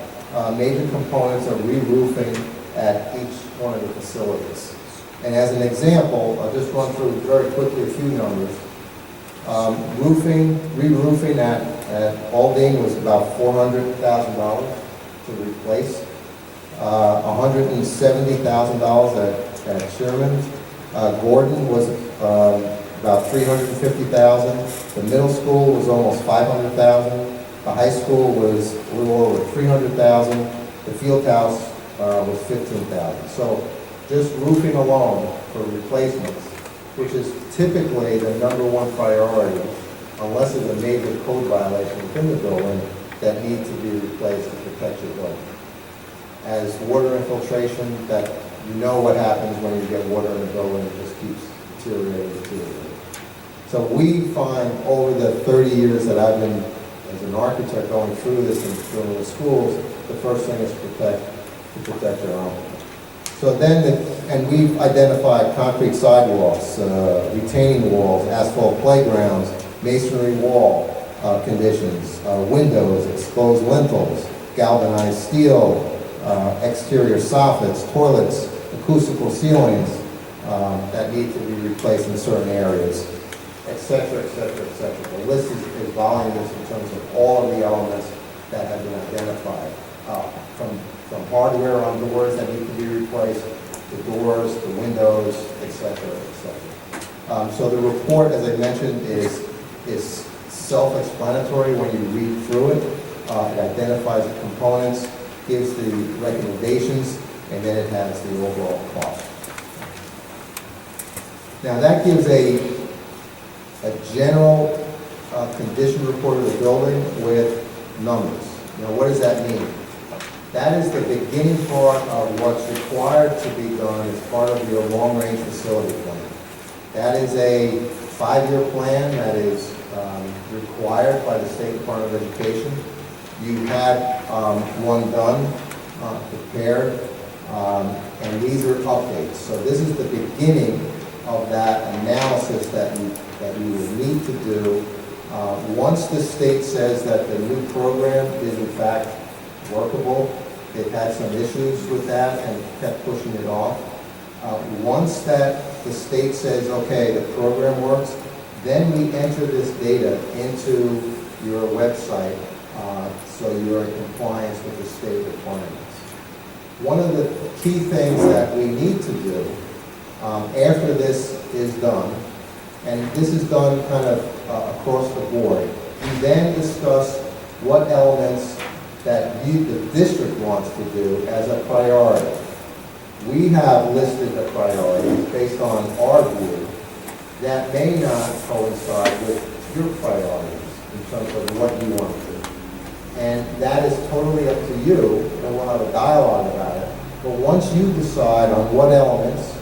major components of re-roofing at each one of the facilities. And as an example, I'll just run through very quickly a few numbers. Roofing, re-roofing at Aldine was about $400,000 to replace. $170,000 at Sherman. Gordon was about $350,000. The middle school was almost $500,000. The high school was a little over $300,000. The field house was $15,000. So just roofing alone for replacements, which is typically the #1 priority, unless there's a major code violation within the building that needs to be replaced to protect your building. As water infiltration, that you know what happens when you get water in the building, it just keeps deteriorating. So we find over the 30 years that I've been as an architect going through this and doing the schools, the first thing is to protect our own. So then, and we've identified concrete sidewalks, retaining walls, asphalt playgrounds, masonry wall conditions, windows, exposed lintels, galvanized steel, exterior soffits, toilets, acoustical ceilings that need to be replaced in certain areas, et cetera, et cetera, et cetera. The list is voluminous in terms of all of the elements that have been identified, from hardware on doors that need to be replaced, the doors, the windows, et cetera, et cetera. So the report, as I mentioned, is self-explanatory when you read through it. It identifies the components, gives the recommendations, and then it has the overall cost. Now that gives a general condition report of the building with numbers. Now what does that mean? That is the beginning part of what's required to be done as part of your long-range facility plan. That is a 5-year plan that is required by the State Department of Education. You had one done, prepared, and these are updates. So this is the beginning of that analysis that you will need to do. Once the state says that the new program is in fact workable, they've had some issues with that and kept pushing it off. Once that the state says, okay, the program works, then we enter this data into your website so you're in compliance with the state requirements. One of the key things that we need to do after this is done, and this is done kind of across the board, we then discuss what elements that the district wants to do as a priority. We have listed the priorities based on our view that may not coincide with your priorities in terms of what you want to do. And that is totally up to you, and we'll have a dialogue about it. But once you decide on what elements,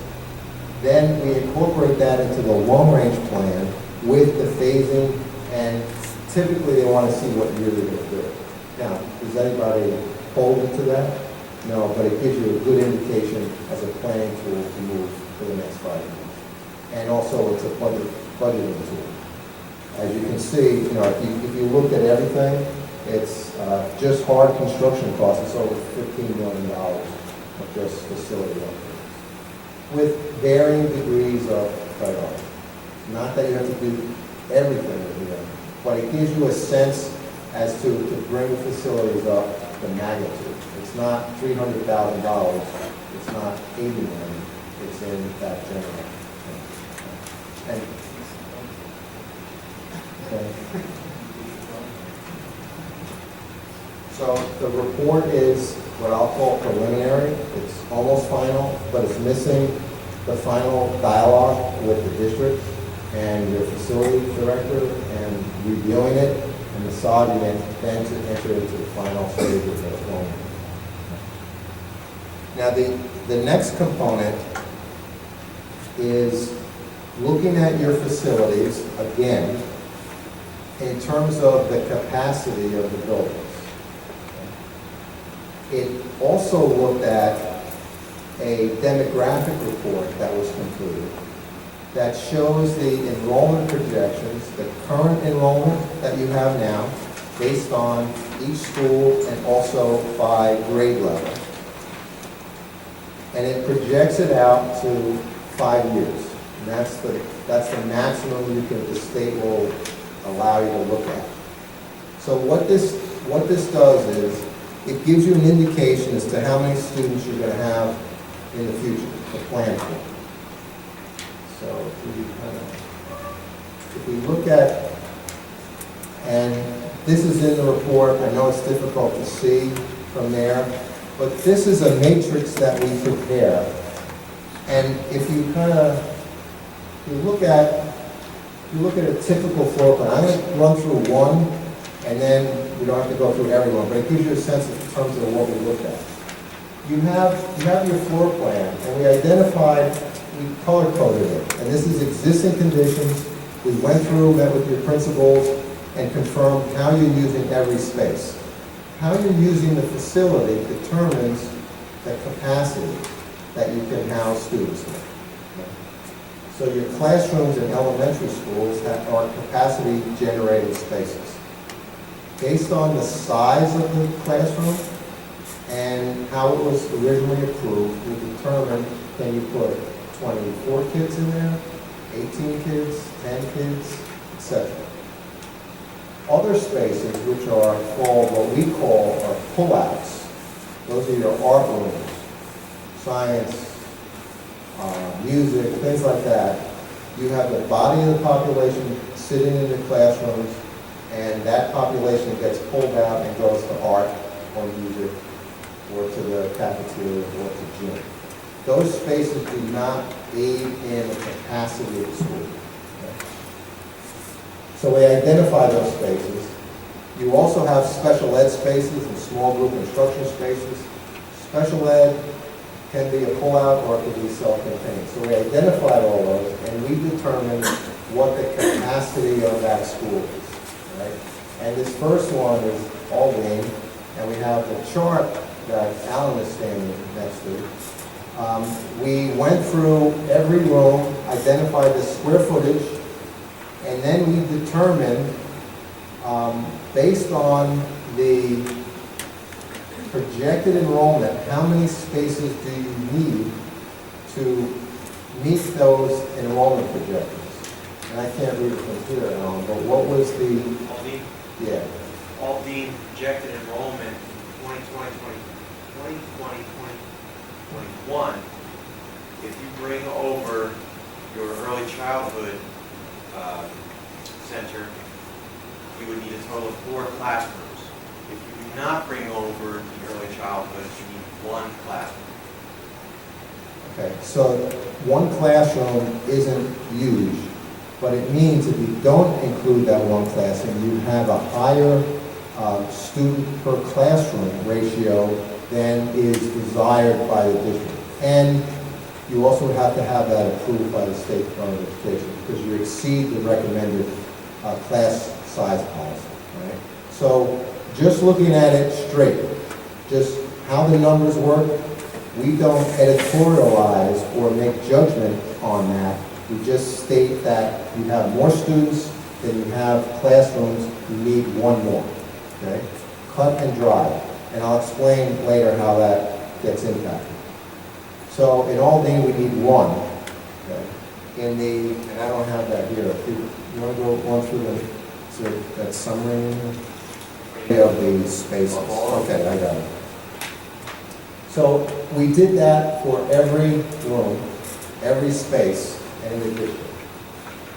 then we incorporate that into the long-range plan with the phasing, and typically they want to see what year they're going to do it. Now, does anybody hold into that? No, but it gives you a good indication as a planning tool to move for the next 5 years. And also, it's a budgeting tool. As you can see, if you looked at everything, it's just hard construction costs. It's over $15 million of just facility upgrades, with varying degrees of priority. Not that you have to do everything here, but it gives you a sense as to bring the facilities up the magnitude. It's not $300,000. It's not $80 million. It's in that general. And, okay. So the report is what I'll call preliminary. It's almost final, but it's missing the final dialogue with the district and your facility director and reviewing it and deciding it then to enter into the final stage of the plan. Now the next component is looking at your facilities again in terms of the capacity of the buildings. It also looked at a demographic report that was completed that shows the enrollment projections, the current enrollment that you have now, based on each school and also by grade level. and it projects it out to 5 years. And that's the maximum the state will allow you to look at. So what this does is, it gives you an indication as to how many students you're going to have in the future, to plan for. So if we look at, and this is in the report, I know it's difficult to see from there, but this is a matrix that we prepare. And if you look at a typical floor plan, I'm going to run through one, and then we don't have to go through every one, but it gives you a sense in terms of what we looked at. You have your floor plan, and we identified, we color-coded it, and this is existing conditions. We went through, met with your principals, and confirmed how you're using every space. How you're using the facility determines the capacity that you can house students in. So your classrooms in elementary schools are capacity-generating spaces. Based on the size of the classroom and how it was originally approved, we determine, can you put 24 kids in there, 18 kids, 10 kids, etc. Other spaces, which are called, what we call our pullouts, those are your art rooms, science, music, things like that. You have the body of the population sitting in the classrooms, and that population gets pulled out and goes to art or music or to the cafeteria or to gym. Those spaces do not aid in the capacity of the school. Okay? So we identify those spaces. You also have special ed spaces and small group instruction spaces. Special ed can be a pullout or it can be self-contained. So we identified all those and we determined what the capacity of that school is. Right? And this first one is Albany, and we have the chart that Alan is standing next to. We went through every room, identified the square footage, and then we determined, based on the projected enrollment, how many spaces do you need to meet those enrollment projections. And I can't read it from here, Alan, but what was the... All the projected enrollment in 2020, 2021, if you bring over your early childhood center, you would need a total of 4 classrooms. If you do not bring over the early childhood, you need 1 classroom. Okay, so 1 classroom isn't huge, but it means if you don't include that 1 classroom, you have a higher student per classroom ratio than is desired by the district. And you also have to have that approved by the State Department of Education because you exceed the recommended class size policy, right? So just looking at it straight, just how the numbers work, we don't editorialize or make judgment on that. We just state that you have more students than you have classrooms, you need 1 more, okay? Cut and dry, and I'll explain later how that gets impacted. So in Aldine, we need 1, okay? And I don't have that here. You want to go on through that summary of the spaces? Okay, I got it. So we did that for every room, every space, and in the district.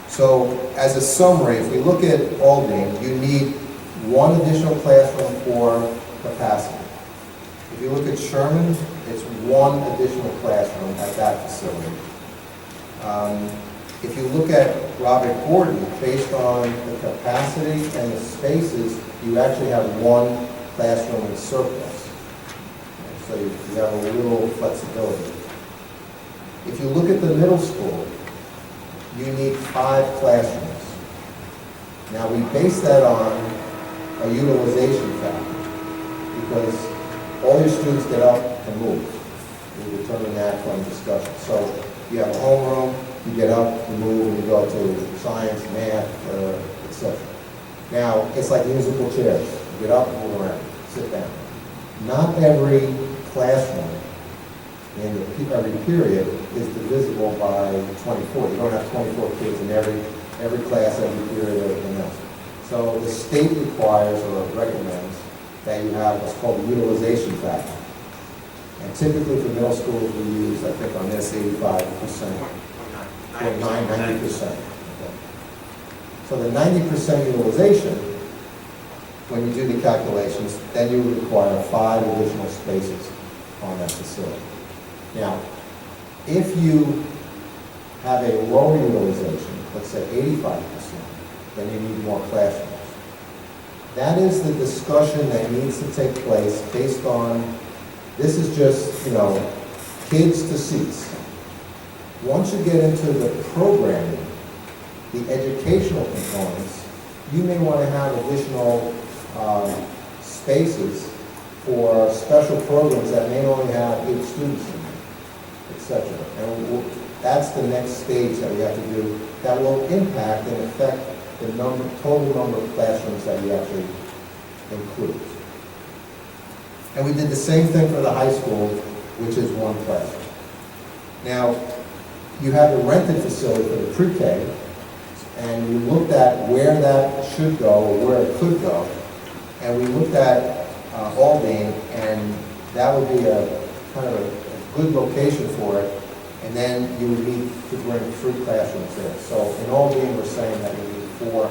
So as a summary, if we look at Aldine, you need 1 additional classroom for capacity. If you look at Sherman, it's 1 additional classroom at that facility. If you look at Robert Gordon, based on the capacity and the spaces, you actually have 1 classroom in surplus. So you have a little flexibility. If you look at the middle school, you need 5 classrooms. Now we base that on a utilization factor because all your students get up and move. We determine that from discussion. So you have a homeroom, you get up, you move, and you go to science, math, etc. Now, it's like musical chairs. You get up, move around, sit down. Not every classroom in every period is divisible by 24. You don't have 24 kids in every class, every period, everything else. So the state requires or recommends that you have what's called a utilization factor. And typically for middle schools, we use, I think on this, 85%. 90%. So the 90% utilization, when you do the calculations, then you would require 5 additional spaces on that facility. Now, if you have a lower utilization, let's say 85%, then you need more classrooms. That is the discussion that needs to take place based on, this is just, kids to seats. Once you get into the programming, the educational components, you may want to have additional spaces for special programs that may only have 8 students in them, etc. And that's the next stage that we have to do that will impact and affect the total number of classrooms that we actually include. And we did the same thing for the high school, which is 1 classroom. Now, you have the rented facility for the pre-K, and we looked at where that should go, or where it could go, and we looked at Aldine, and that would be a kind of a good location for it, and then you would need to bring 3 classrooms there. So in Aldine, we're saying that we need 4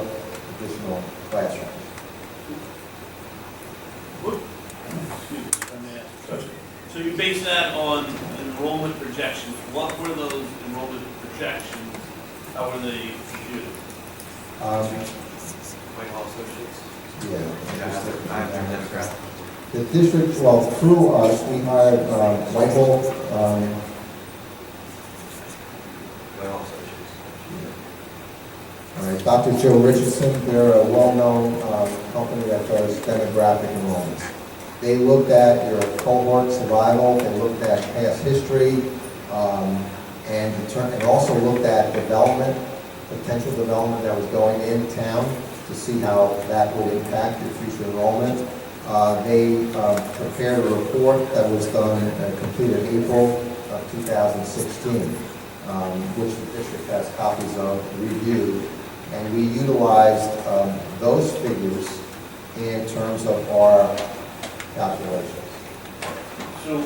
additional classrooms. Excuse me, if I may ask a question. So you base that on enrollment projections. What were those enrollment projections? How were they computed? Whitehall Associates. Yeah. I have their demographic. The district, well, through us, we hired Whitehall, Whitehall Associates. all right, Dr. Joe Richardson. They're a well-known company that does demographic enrollments. They looked at your cohort survival, they looked at past history, and also looked at development, potential development that was going in town to see how that would impact your future enrollment. They prepared a report that was done, completed April of 2016, which the district has copies of, reviewed, and we utilized those figures in terms of our calculations. So,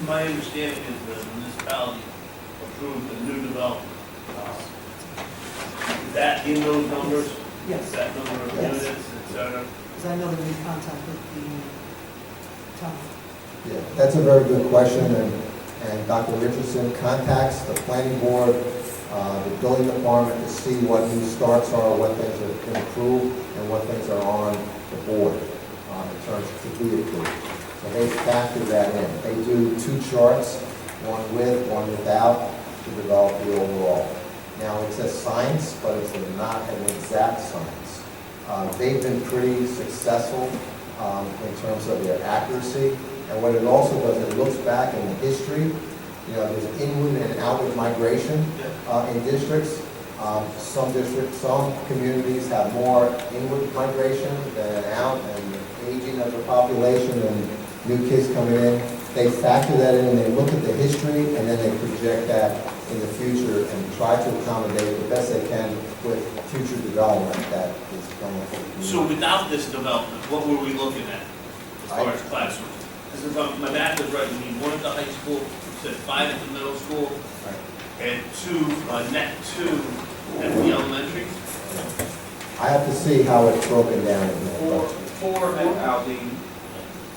my understanding is the municipality approved a new development. Is that in those numbers? Yes. Is that number of Yes. units, et cetera? Because I know that we contacted the town. Yeah, that's a very good question, and Dr. Richardson contacts the planning board, the building department to see what new starts are, what things have been approved, and what things are on the board in terms of to be approved. So they factor that in. They do 2 charts, one with, one without, to develop the overall. Now, it's a science, but it's not an exact science. They've been pretty successful in terms of their accuracy. And what it also does, it looks back in the history. There's inward and outward migration in districts. Some communities have more inward migration than out, and the aging of the population and new kids coming in. They factor that in, and they look at the history, and then they project that in the future and try to accommodate the best they can with future development that is planned for the community. So without this development, what were we looking at as far as classrooms? Because if my math is right, we need 1 at the high school, you said 5 at the middle school, and 2, net 2 at the elementary? I have to see how it's broken down in there. 4 at Aldine.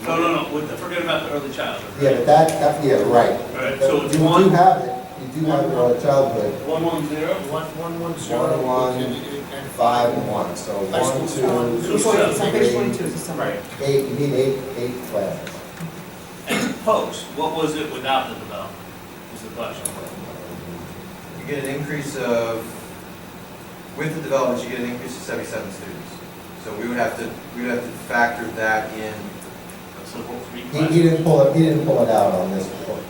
No, forget about the early childhood. Yeah, but yeah, right. Right, so it's You do 1, have it, you do have early childhood. 1, 1, 0? 110. 1, and 5, and 1, so High 1, school. 2, It's on page 3, 22, it's a summary. Right. 8, you need 8 classes. And post, what was it without the development, is the question. You get an increase of, with the development, you get an increase of 77 students. So we would have to factor that in. So 3 He classes. didn't pull it out on this report.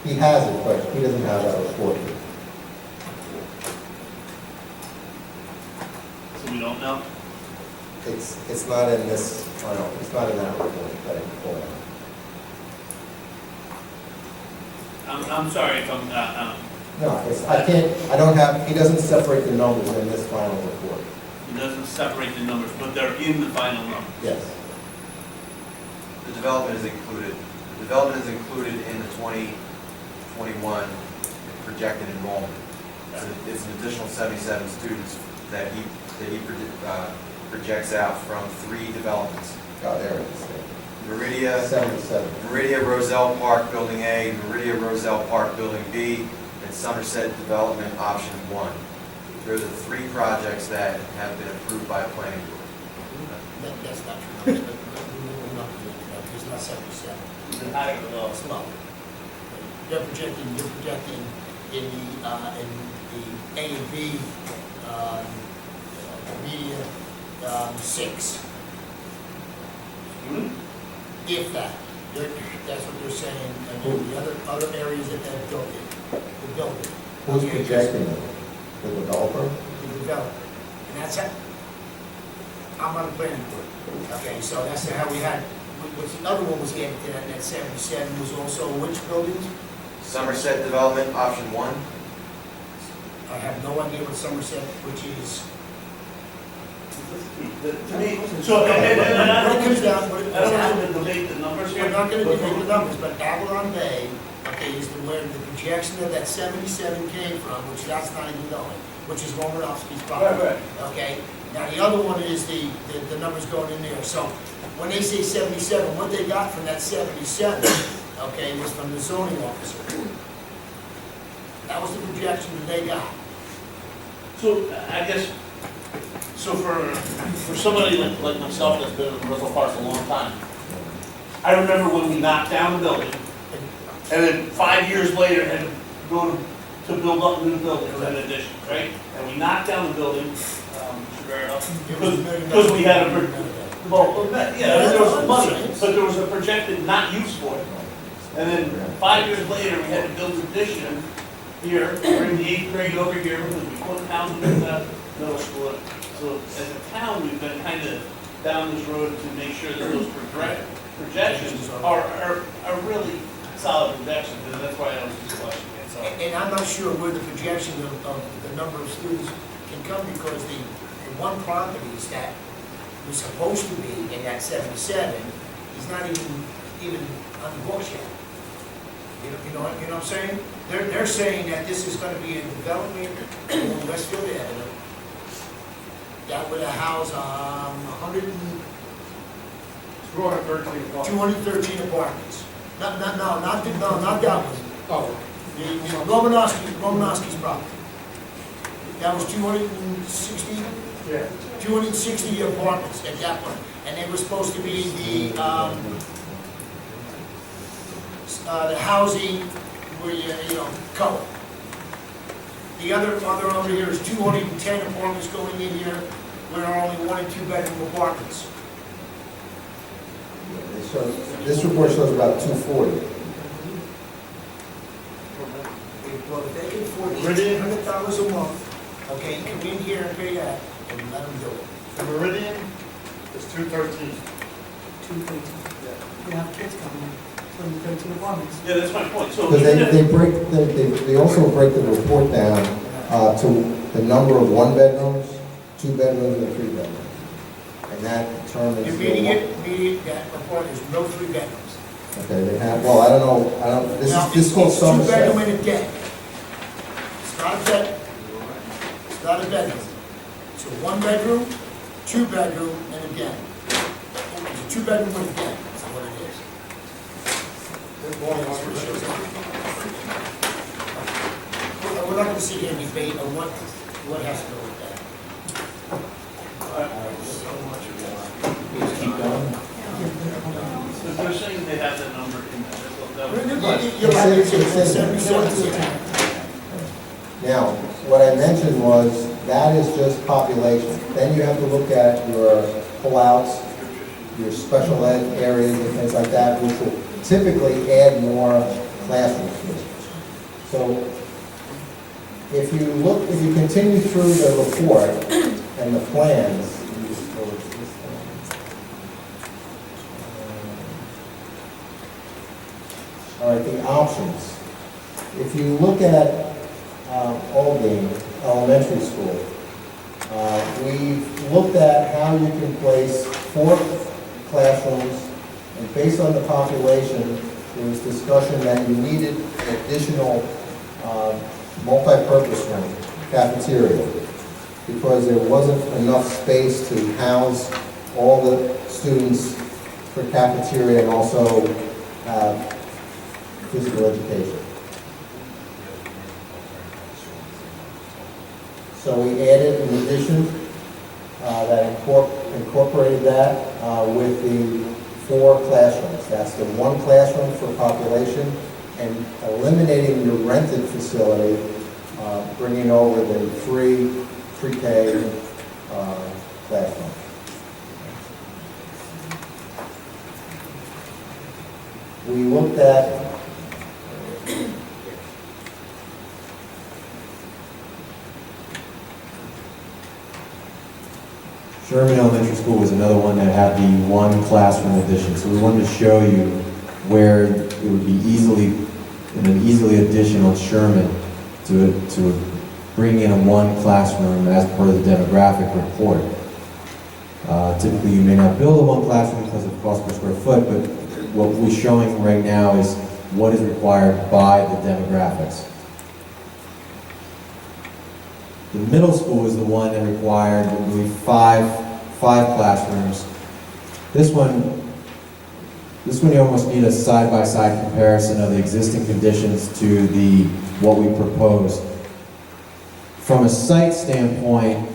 He has it, but he doesn't have that report. So we don't know? It's not in this, it's not in that report that I can pull out. I'm sorry if I'm, No, I can't, I don't have, he doesn't separate the numbers in this final report. it doesn't separate the numbers, but they're in the final numbers. Yes. The development is included. The development is included in the 2021 projected enrollment. It's an additional 77 students that he projects out from 3 developments. Oh, there it is. Meridia, 77. Meridia Roselle Park Building A, Meridia Roselle Park Building B, and Somerset Development Option 1. Those are the 3 projects that have been approved by the planning board. That's not true. We're not doing that. It's not 77. The higher the low. It's low. You're projecting in the A and B, media, 6. If that, that's what they're saying, and then the other areas that they're building, the building. Who's projecting it? The developer? The developer, and that's it. I'm on the planning board. Okay, so that's how we had, what's the other one was added to that, and that 77 was also which buildings? Somerset Development Option 1, I have no idea what Somerset, which is. To me, so, and I What it comes don't down, what it I don't comes want down, to debate the numbers here. we're not gonna but debate the numbers, but Avalon Bay, okay, is where the projection of that 77 came from, which that's not even knowing, which is Romanovsky's property. Right. Okay, now the other one is the numbers going in there, so when they say 77, what they got from that 77, okay, was from the zoning officer. That was the projection that they got. So, I guess, so for somebody like myself that's been in Russell Park a long time, I remember when we knocked down the building, and then 5 years later had to go to build up new buildings in addition, right? And we knocked down the building, because we had there was money, but there was a projected not used for it. And then 5 years later, we had to build an addition here, bring the 8th grade over here, because we couldn't house them in the middle school. So as a town, we've been kind of down this road to make sure that those projections are really solid projections, and that's why I was just questioning it. So, And I'm not sure where the projection of the number of students can come, because the one properties that was supposed to be in that 77 is not even on the books yet. You know what I'm saying? They're saying that this is gonna be a development on Westfield Avenue that would house 213 apartments. Not that one. Oh. The Romanovsky's property. That was 260? Yeah. 260 apartments at that point. And they were supposed to be the housing where you cover. The other over here is 210 apartments going in here, where there are only 1 and 2 bedroom apartments. This report shows about 240. Well, if they can afford $1,800 a month, okay, come in here and pay that, and let them do it. The Meridian is 213. 213. We have kids coming in, 213 apartments. yeah, that's my point. So Because even if- they also break the report down to the number of 1 bedrooms, 2 bedrooms, and 3 bedrooms. And that determines. You're reading that report, there's no 3 bedrooms. Okay, they have, well, I don't know, Now, this is called it's 2 bedroom Somerset. and a den. It's not a bed, it's not a bedroom. It's a 1 bedroom, 2 bedroom, and a den. It's a 2 bedroom with a den, that's what it is. That's what it shows up. We're not gonna sit here and debate on what has to go with that. So much Keep going. So they're saying they have the number in there. You're right, it's It's in- 77. Now, what I mentioned was, that is just population. Then you have to look at your pullouts, your special ed areas and things like that, which will typically add more classrooms. So if you continue through the report and the plans, all right, the options. you look at Aldine Elementary School, we've looked at how you can place 4 classrooms, and based on the population, there was discussion that you needed additional multi-purpose room, cafeteria, because there wasn't enough space to house all the students for cafeteria and also physical education. So we added an addition that incorporated that with the 4 classrooms. That's the 1 classroom for population and eliminating the rented facility, bringing over the 3 pre-K classrooms. We looked at Sherman Elementary School was another one that had the 1 classroom addition. So we wanted to show you where it would be easily additional at Sherman to bring in a 1 classroom as per the demographic report. Typically, you may not build a 1 classroom because of cost per square foot, but what we're showing right now is what is required by the demographics. The middle school is the one that required, I believe, five classrooms. This one you almost need a side-by-side comparison of the existing conditions to what we proposed. From a site standpoint,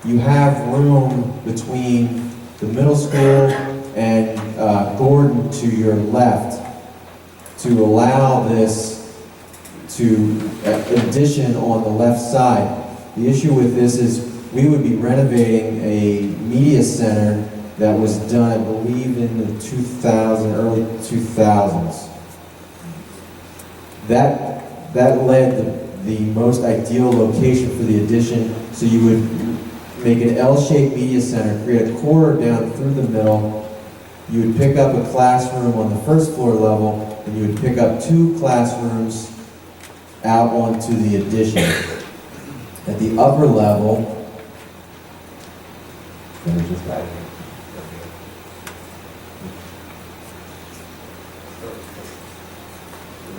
you have room between the middle school and Gordon to your left to allow this addition on the left side. The issue with this is we would be renovating a media center that was done, I believe, in the early 2000s. That led the most ideal location for the addition, so you would make an L-shaped media center, create a corridor down through the middle. You would pick up a classroom on the first floor level, and you would pick up 2 classrooms out onto the addition. At the upper level, it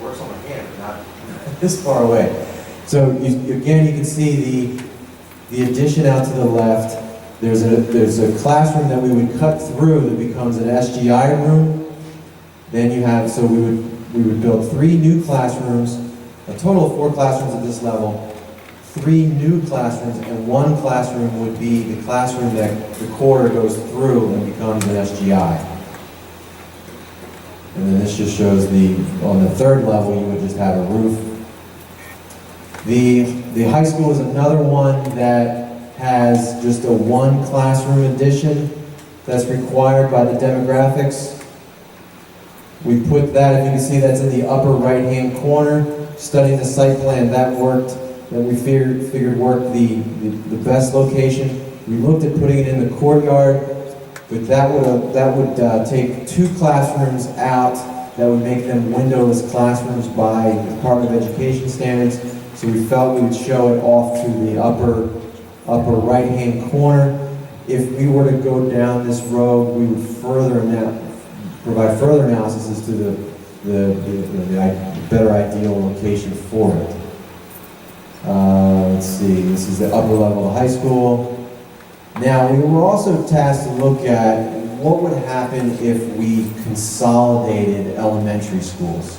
works on my hand, but not. this far away. So again, you can see the addition out to the left. There's a classroom that we would cut through that becomes an SGI room. Then you have, so we would build 3 new classrooms, a total of 4 classrooms at this level. 3 new classrooms, and 1 classroom would be the classroom that the corridor goes through and becomes an SGI. And then this just shows on the 3rd level, you would just have a roof. The high school is another one that has just a 1 classroom addition that's required by the demographics. We put that, if you can see, that's in the upper right-hand corner. Studying the site plan, that worked. That we figured worked the best location. We looked at putting it in the courtyard, but that would take 2 classrooms out. That would make them windowless classrooms by Department of Education standards. So we felt we would show it off to the upper right-hand corner. If we were to go down this road, we would provide further analysis as to the better ideal location for it. Let's see, this is the upper level of high school. Now, we were also tasked to look at what would happen if we consolidated elementary schools.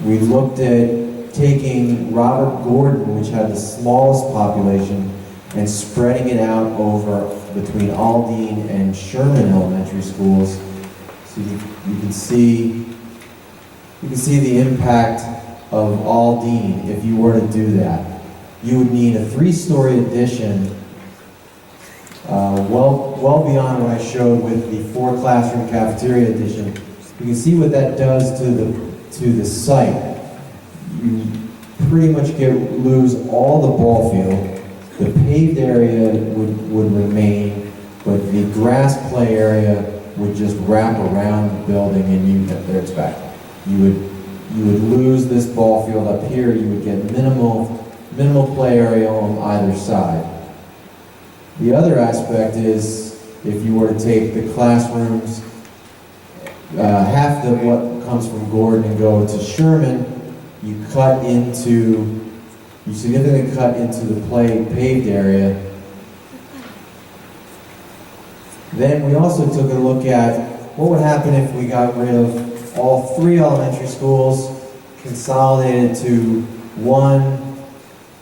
We looked at taking Robert Gordon, which had the smallest population, and spreading it out over between Aldine and Sherman elementary schools. So you can see the impact of Aldine if you were to do that. You would need a 3-story addition, well beyond what I showed with the 4 classroom cafeteria addition. You can see what that does to the site. You pretty much lose all the ball field. The paved area would remain, but the grass play area would just wrap around the building, and there it's back. You would you would lose this ball field up here, you would get minimal play area on either side. The other aspect is, if you were to take the classrooms, half of what comes from Gordon and go to Sherman, you significantly cut into the paved area. Then we also took a look at what would happen if we got rid of all 3 elementary schools, consolidated to one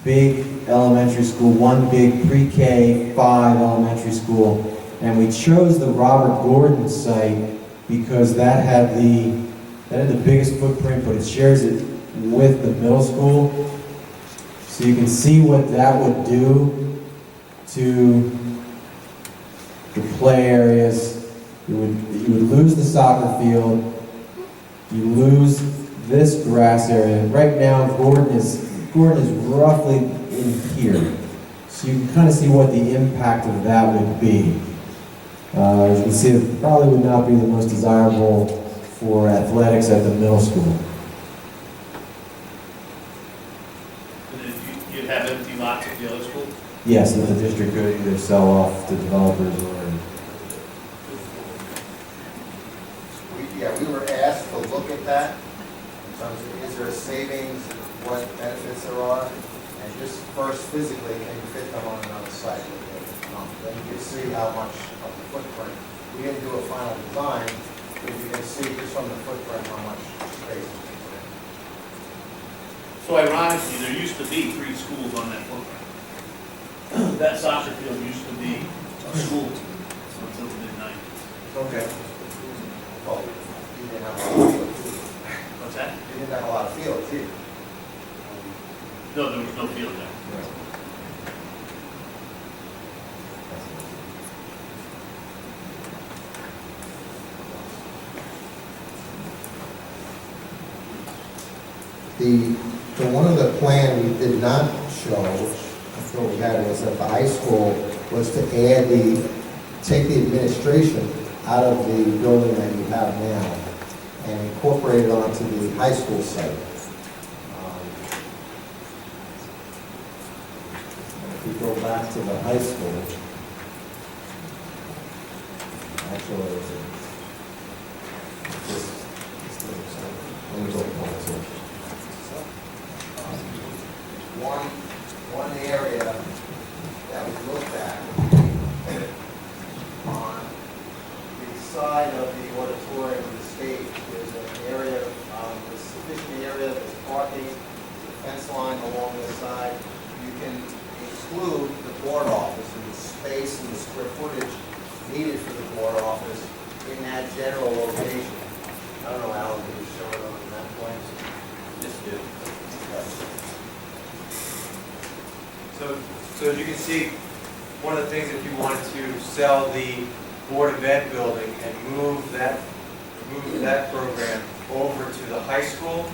big elementary school, one big pre-K 5 elementary school, and we chose the Robert Gordon site because that had the biggest footprint, but it shares it with the middle school. So you can see what that would do to the play areas. You would lose the soccer field. You lose this grass area. Right now, Gordon is roughly in here. So you can kind of see what the impact of that would be. As you can see, it probably would not be the most desirable for athletics at the middle school. And then you'd have empty lots at the other school? Yes, that the district could either sell off to developers or... We were asked to look at that, in terms of, is there a savings, what benefits there are, and just first physically, can you fit them on another site? Then you can see how much of the footprint. We didn't do a final design, but you can see just from the footprint how much space. So ironically, there used to be 3 schools on that footprint. That soccer field used to be a school until the mid-90s. Okay. Well, you didn't have a lot of fields. What's that? You didn't have a lot of fields either. No, there was no field there. The one of the plan we did not show, I thought we had, was at the high school, was to add take the administration out of the building that you have now and incorporate it onto the high school site. If we go back to the high school, actually, let me go back to it. One area that we looked at on the side of the auditorium of the stage, there's an area, there's sufficient area, there's parking, there's a fence line along this side. You can include the board office and the space and the square footage needed for the board office in that general location. I don't know, Alan, did you show it on that point? Just do. So as you can see, one of the things, if you wanted to sell the Board of Ed building and move that program over to the high school,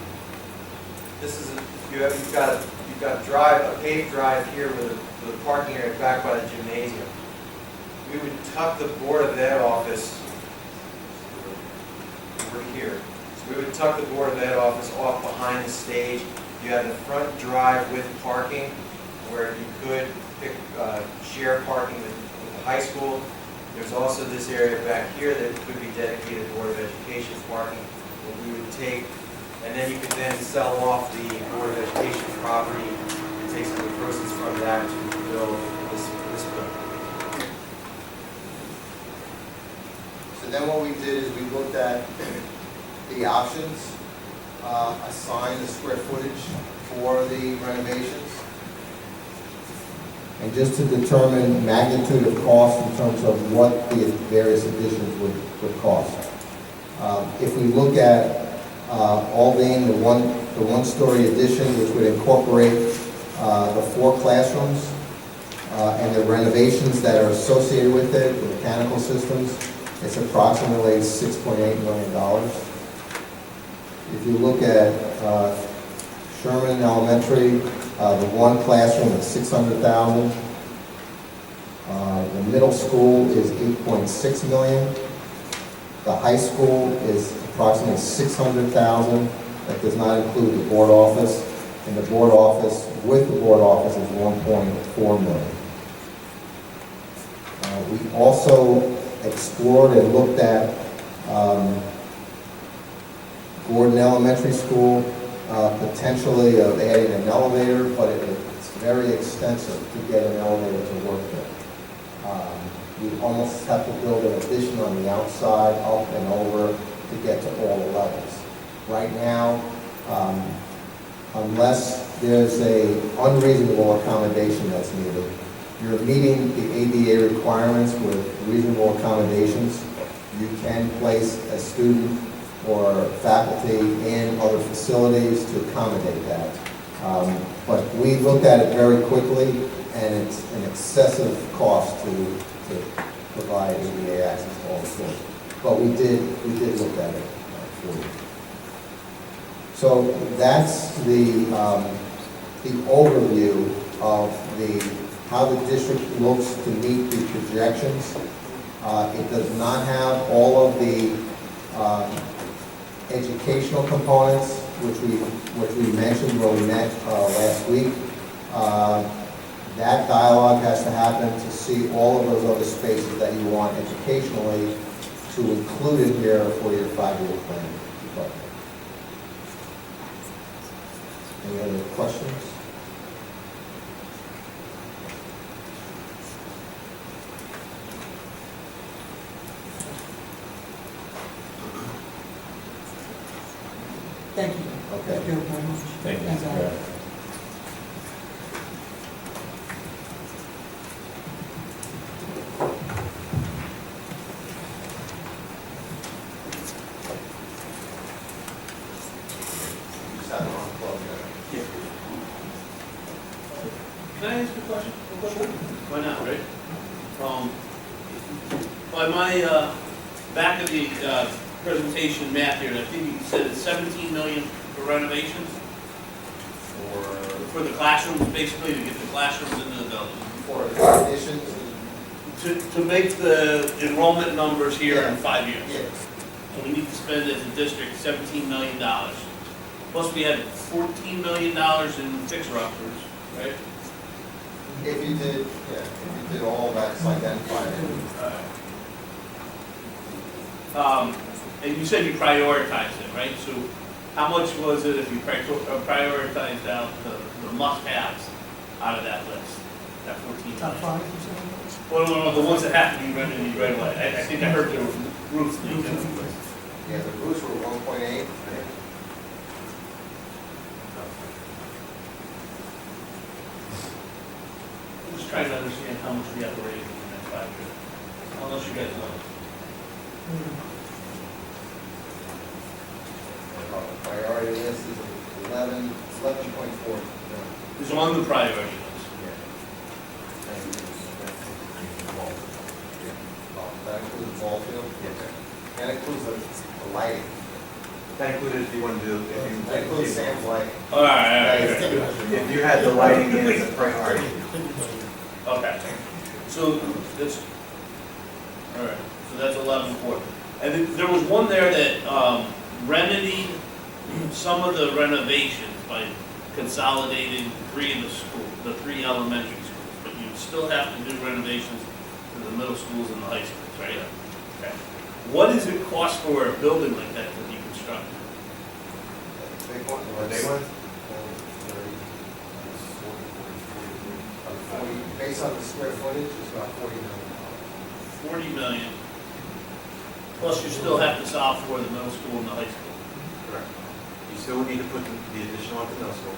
this is you've got a paved drive here with a parking area back by the gymnasium. We would tuck the Board of Ed office over here. So we would tuck the Board of Ed office off behind the stage. You have the front drive with parking, where you could share parking with the high school. There's also this area back here that could be dedicated Board of Education parking, that we would take, and then you could then sell off the Board of Education property and take some of the proceeds from that to build this building. So then what we did is we looked at the options, assign the square footage for the renovations, and just to determine magnitude of cost in terms of what the various additions would cost. If we look at Aldine, the one-story addition, which would incorporate the 4 classrooms and the renovations that are associated with it, the mechanical systems, it's approximately $6.8 million. If you look at Sherman Elementary, the 1 classroom is $600,000. The middle school is $8.6 million. The high school is approximately $600,000, That does not include the board office, and the board office, with the board office, is 1.4 million. We also explored and looked at Gordon Elementary School, potentially of adding an elevator, but it's very expensive to get an elevator to work there. We almost have to build an addition on the outside, up and over, to get to all the levels. Right now, unless there's a unreasonable accommodation that's needed, you're meeting the ADA requirements with reasonable accommodations. You can place a student or faculty in other facilities to accommodate that. But we looked at it very quickly, and it's an excessive cost to provide ADA access to all the schools. But we did look at it for you. So that's the overview of how the district looks to meet the projections. It does not have all of the educational components, which we mentioned when we met last week. That dialogue has to happen to see all of those other spaces that you want educationally to include in here for your 5-year plan. Any other questions? Thank you. Okay. Thank you very much. Thank you. Thanks, Al. Just have it on close, Can I ask a question? Why not, right? By my back of the presentation map here, I think you said it's 17 million for renovations? For the classrooms, basically, to get the classrooms into the building. For additions, To make the enrollment numbers here in 5 years. yes. So we need to spend as a district $17 million. Plus we had $14 million in fixer-uppers, right? If you did, yeah, if you did all that's identified. And you said you prioritized it, right? So how much was it if you prioritized out the must-haves out of that list, that 14 Top million? 5 or something? Well, no, the ones that have to be renovated right away. I think I heard the roofs leak. Yeah, the roofs were 1.8. I'm just trying to understand how much we have to raise in the next 5 years. Unless you guys know. Priority list is 11.4. It's on the priority list. That includes the ball field? Yes. That includes the lighting. That included if you wanted to do, That includes if Sam's lighting. All right. you had the lighting in as a priority. Okay. So that's, all right, so that's 11.4. And then there was one there that remedied some of the renovations by consolidating the three elementary schools. But you still have to do renovations to the middle schools and the high schools, right? Okay. What does it cost for a building like that to be constructed? Big one. Big one? Based on the square footage, it's about 40 million. 40 million. Plus you still have to solve for the middle school and the high school. Correct. You still would need to put the additional at the middle school.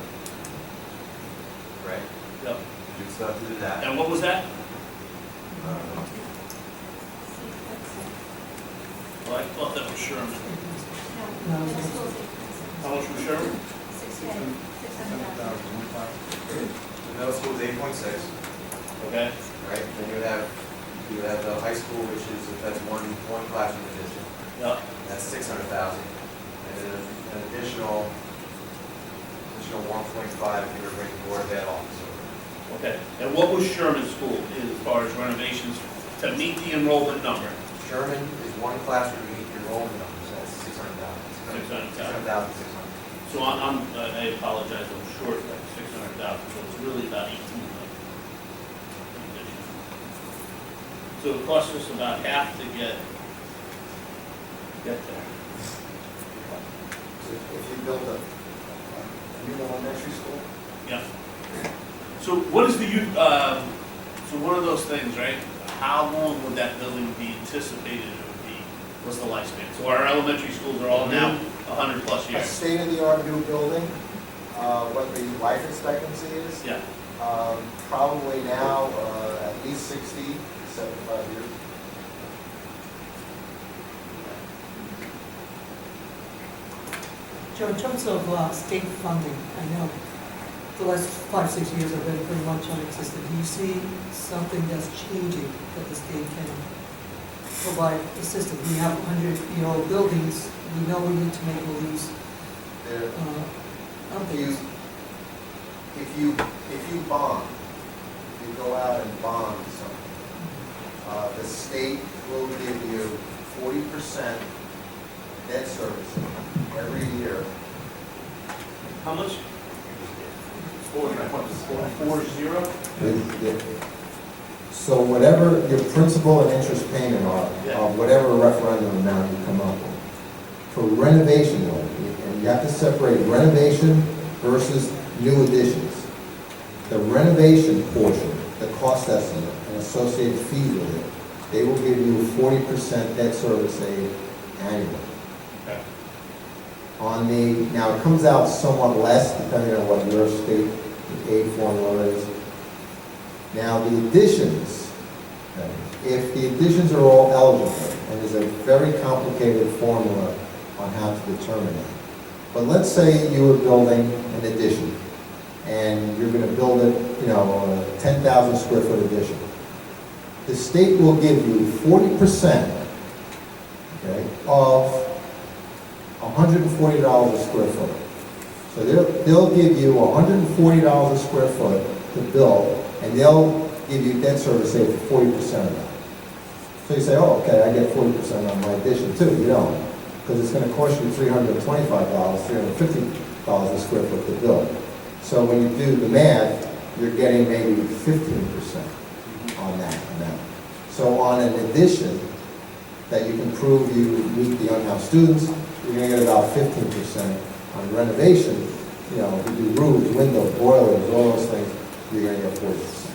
Right? Yep. You still have to do that. And what was that? Well, I thought that was Sherman. No, How much was Sherman? The middle school is 8.6, Okay. right? Then you have the high school, which is, that's one classroom addition. Yep. That's 600,000. And then an additional 1.5 if you were bringing board of ed office over. Okay. And what was Sherman School as far as renovations to meet the enrollment number? Sherman is one classroom to meet your enrollment numbers, that's 600,000. 600,000. 600,600. So I apologize, I'm short like 600,000, so it's really about 18 million. So it costs us about half to get there. If you build a new elementary school, Yeah. So what is the youth, so one of those things, right? How long would that building be anticipated it would be? What's the lifespan? So our elementary schools are all now 100+ a years. state-of-the-art new building, what the life expectancy is, Yeah. probably now at least 60, 75 years. Joe, in terms of state funding, I know the last 5-6 years have been pretty much non-existent. Do you see something that's changing that the state can provide assistance? We have 100-year-old buildings, we know we need to make all these There, updates. if you bond, if you go out and bond something, the state will give you 40% debt service every year. How much? 40. So whatever your principal and interest payment are, Yeah. of whatever referendum amount you come up with, for renovation only, and you have to separate renovation versus new additions. The renovation portion, the cost estimate and associated fees with it, they will give you 40% debt service aid annually. Okay. On the, now it comes out somewhat less depending on what your state aid formula is. Now the additions, okay, if the additions are all eligible, and there's a very complicated formula on how to determine that. But let's say you were building an addition, and you're going to build it, a 10,000 square foot addition. The state will give you 40%, okay, of $140 a square foot. So they'll give you $140 a square foot to build, and they'll give you debt service aid for 40% of that. So you say, oh, okay, I get 40% on my addition too. You don't, because it's going to cost you $325, $350 a square foot to build. So when you do the math, you're getting maybe 15% on that amount. So on an addition that you can prove you meet the unhoused students, you're going to get about 15%. On renovation, if you do roofs, windows, boilers, all those things, you're going to get 40%.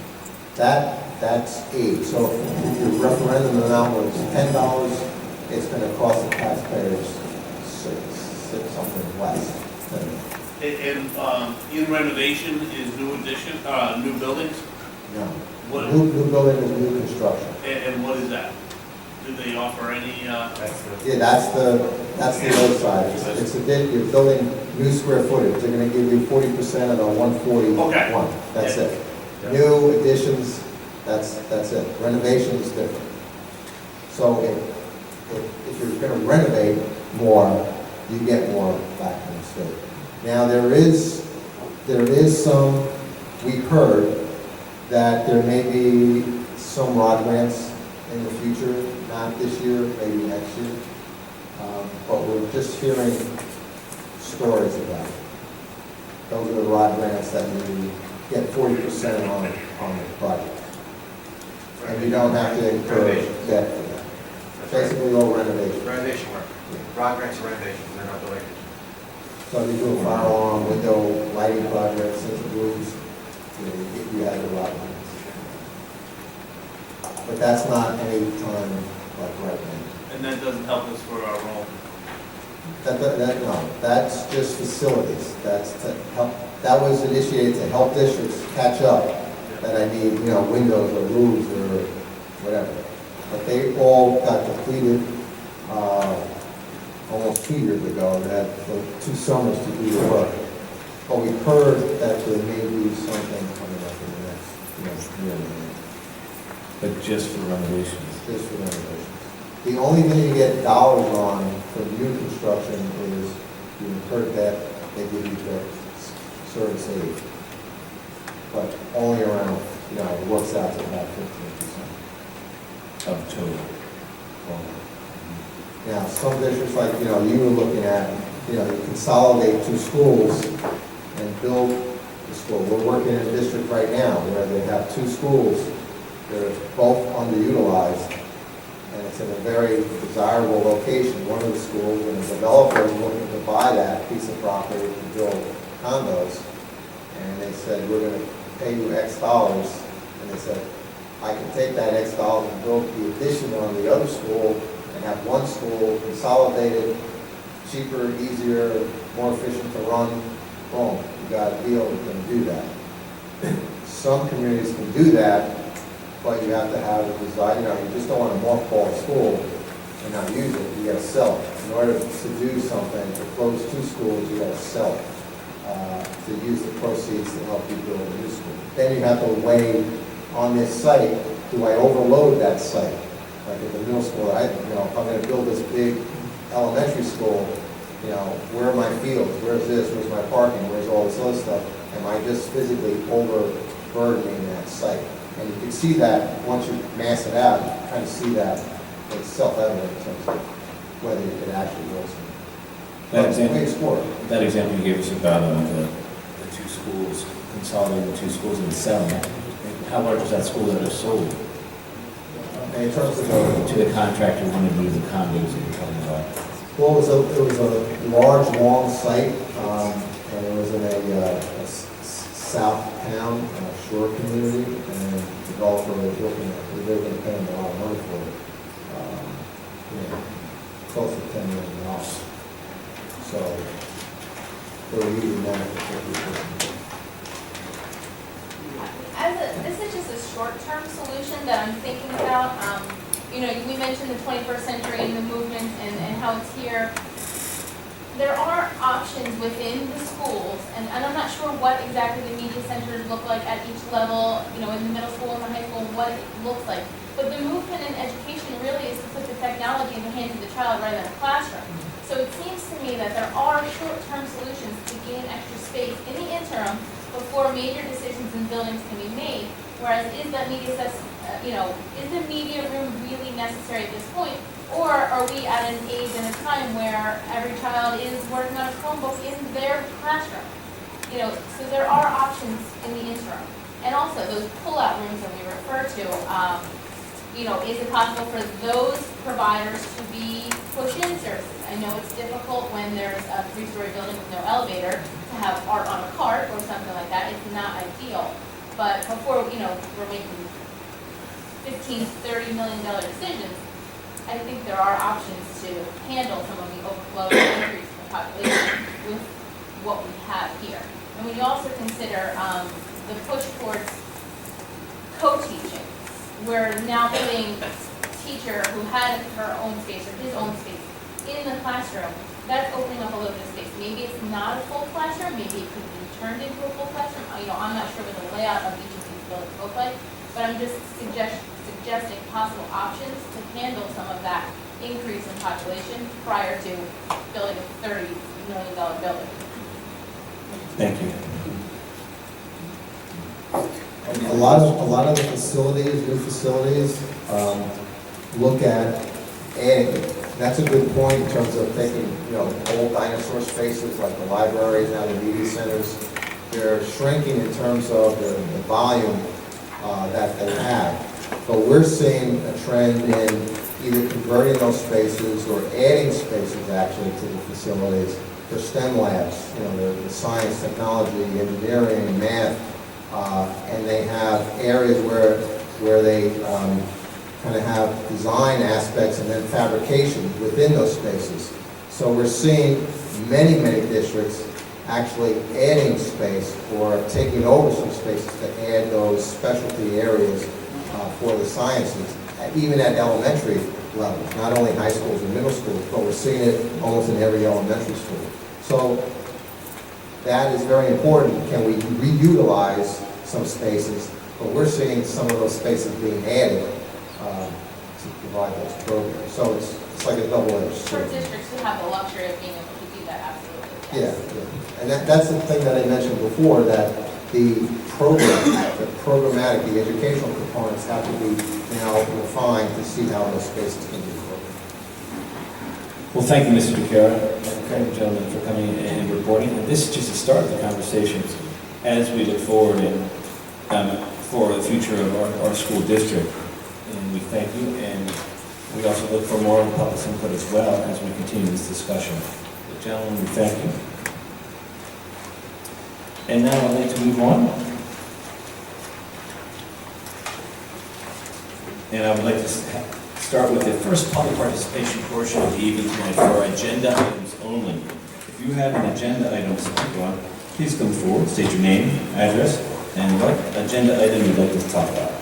That's aid. So if your referendum amount was $10, it's going to cost the taxpayers something less. And in renovation is new addition, new buildings? No. What, New building is new construction. and what is that? Do they offer any, Yeah, that's the other side. You're building new square footage. They're going to give you 40% of the 141. Okay. That's Yeah. it. New additions, that's it. Renovation is different. So if you're going to renovate more, you get more back from the state. Now there is some, we heard that there may be some ROD grants in the future, not this year, maybe next year. But we're just hearing stories about it. Those are the ROD grants that you get 40% on the project. And you don't have to incur debt for that. Basically all renovation. Renovation work. ROD grants are renovations, they're not related. So if you do a fire alarm, window lighting projects, central roofs, you have the ROD grants. But that's not any time like right now. and that doesn't help us for our role? No, that's just facilities. That's to help, that was initiated to help districts catch up that I need, windows or roofs or whatever. But they all got depleted, almost 2 years ago. They had like 2 summers to do the work. But we heard that there may be something coming up in the next, year and a half. But just for renovations. Just for renovations. The only thing you get dollars on for new construction is you incur debt, they give you the service aid. But only around, it works out to about 15%. Of total. Now, some districts like, you were looking at, you consolidate two schools and build the school. We're working in a district right now where they have two schools. They're both underutilized, and it's in a very desirable location. One of the schools, and the developer is looking to buy that piece of property to build condos, and they said, we're going to pay you X dollars, and they said, I can take that X dollars and build the addition on the other school and have one school consolidated, cheaper, easier, more efficient to run. Boom, you got a deal, we can do that. Some communities can do that, but you have to have a design, you just don't want to mothball a school and not use it, you got to sell it. In order to do something, to close two schools, you got to sell it, to use the proceeds to help you build a new school. Then you have to weigh on this site, do I overload that site? Like at the middle school, if I'm going to build this big elementary school, where are my fields? Where's this? Where's my parking? Where's all this other stuff? Am I just physically overburdening that site? And you can see that once you mass it out, you kind of see that it's self-evident in terms of whether you can actually build something. That example you gave us about the two schools, consolidating the two schools and selling it. How large is that school that is sold? In terms of to the contractor who wanted to do the condos that you're talking about? Well, it was a large, long site, and it was in a south town, shore community, and the developer was looking at, they were going to pay him a lot of money for it, close to $10 million. So they were using that for This is just a short-term solution that I'm thinking about. We mentioned the 21st century and the movement and how it's here. There are options within the schools, and I'm not sure what exactly the media centers look like at each level, in the middle school and the high school, what it looks like. But the movement in education really is to put the technology in the hands of the child rather than a classroom. So it seems to me that there are short-term solutions to gain extra space in the interim before major decisions in buildings can be made. Whereas is the media room really necessary at this point? Or are we at an age and a time where every child is working on a Chromebook in their classroom? So there are options in the interim. And also those pull-out rooms that we refer to, is it possible for those providers to be push-in services? I know it's difficult when there's a 3-story building with no elevator to have art on a cart or something like that. It's not ideal. But before, we're making $15, $30 million decisions, I think there are options to handle some of the overflow and increase in the population with what we have here. And when you also consider the push towards co-teaching, we're now putting a teacher who had her own space or his own space in the classroom. That's opening up a little bit of space. Maybe it's not a full classroom, maybe it could be turned into a full classroom. I'm not sure what the layout of each of these buildings look like, but I'm just suggesting possible options to handle some of that increase in population prior to building a $30 million building. Thank you. A lot of the facilities, new facilities, look at adding. That's a good point in terms of taking, old dinosaur spaces like the libraries, now the media centers. They're shrinking in terms of the volume that they have. But we're seeing a trend in either converting those spaces or adding spaces actually to the facilities for STEM labs, the science, technology, engineering, math, and they have areas where they kind of have design aspects and then fabrication within those spaces. So we're seeing many, many districts actually adding space or taking over some spaces to add those specialty areas for the sciences, even at elementary levels, not only high schools and middle schools, but we're seeing it almost in every elementary school. So that is very important. Can we reutilize some spaces? But we're seeing some of those spaces being added to provide those programs. So it's like a double-edged sword. For districts who have the luxury of being able to do that, absolutely. Yes. Yeah. And that's the thing that I mentioned before, that the programmatic, the educational components have to be now refined to see how those spaces can be programmed. Well, thank you, Mr. DeCara, and thank you, gentlemen, for coming and reporting. And this is just the start of the conversations as we look forward for the future of our school district. And we thank you, and we also look for more public input as well as we continue this discussion. But gentlemen, we thank you. And now I'd like to move on. And I would like to start with the first public participation portion of the evening tonight for our agenda items only. If you have an agenda item to speak on, please come forward, state your name, address, and what agenda item you'd like to talk about.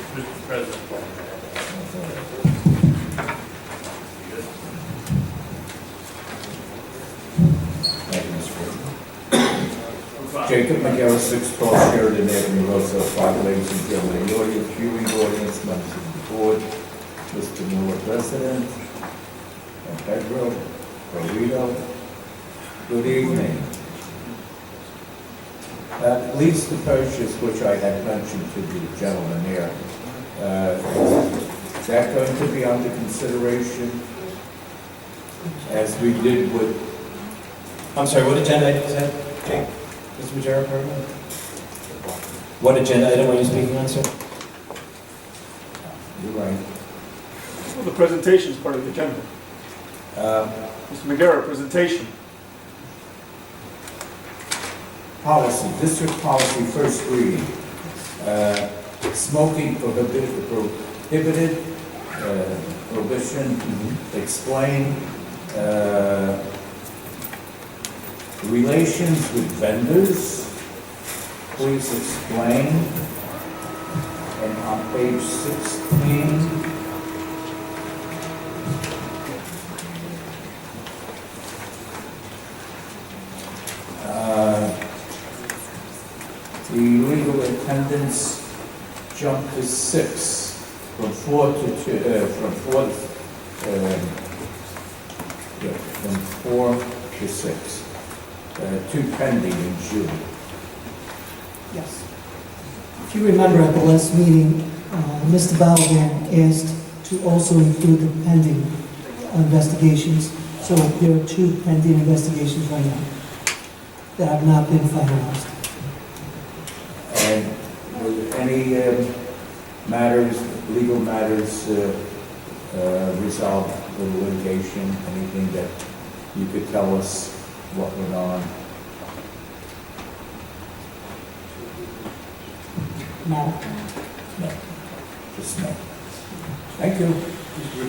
Mr. President. Thank you, Mr. President. Jacob McGarrett, 612 Sheridan Avenue, Roseville, 5 ladies and gentlemen, the audience, viewing audience, members of the board, Mr. Miller, President, and Pedro, Corrido, good evening. Lease to purchase, which I had mentioned to the gentleman here, is that going to be under consideration as we did with... I'm sorry, what agenda item is that, Jake? Mr. Majera, pardon? What agenda item are you speaking on, sir? You're right. Well, the presentation is part of the agenda. Mr. McGarrett, presentation. Policy, district policy, first reading. Smoking prohibited, prohibition, explain, relations with vendors, please explain. And on page 16, the legal attendance jumped to 6, from 4 to 2, from 4 to 6. 2 pending in June. Yes. If you remember at the last meeting, Mr. Balaban asked to also include the pending investigations. So there are 2 pending investigations right now that have not been finalized. And were there any matters, legal matters resolved with litigation? Anything that you could tell us what went on? No. No. Just no. Thank you.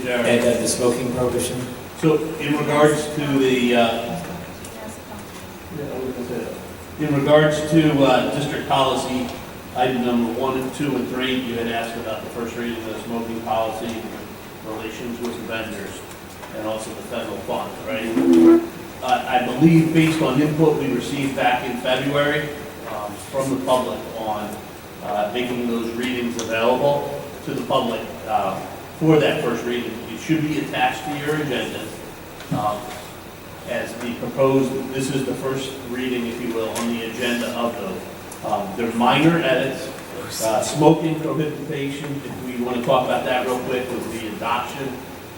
And the smoking prohibition? So in regards to the, in regards to district policy, item number 1, 2, and 3, you had asked about the first reading of the smoking policy, relations with vendors, and also the federal funds, right? I believe based on input we received back in February from the public on making those readings available to the public for that first reading. It should be attached to your agenda as the proposed, this is the first reading, if you will, on the agenda of those. They're minor edits, smoking prohibition, if we want to talk about that real quick, was the adoption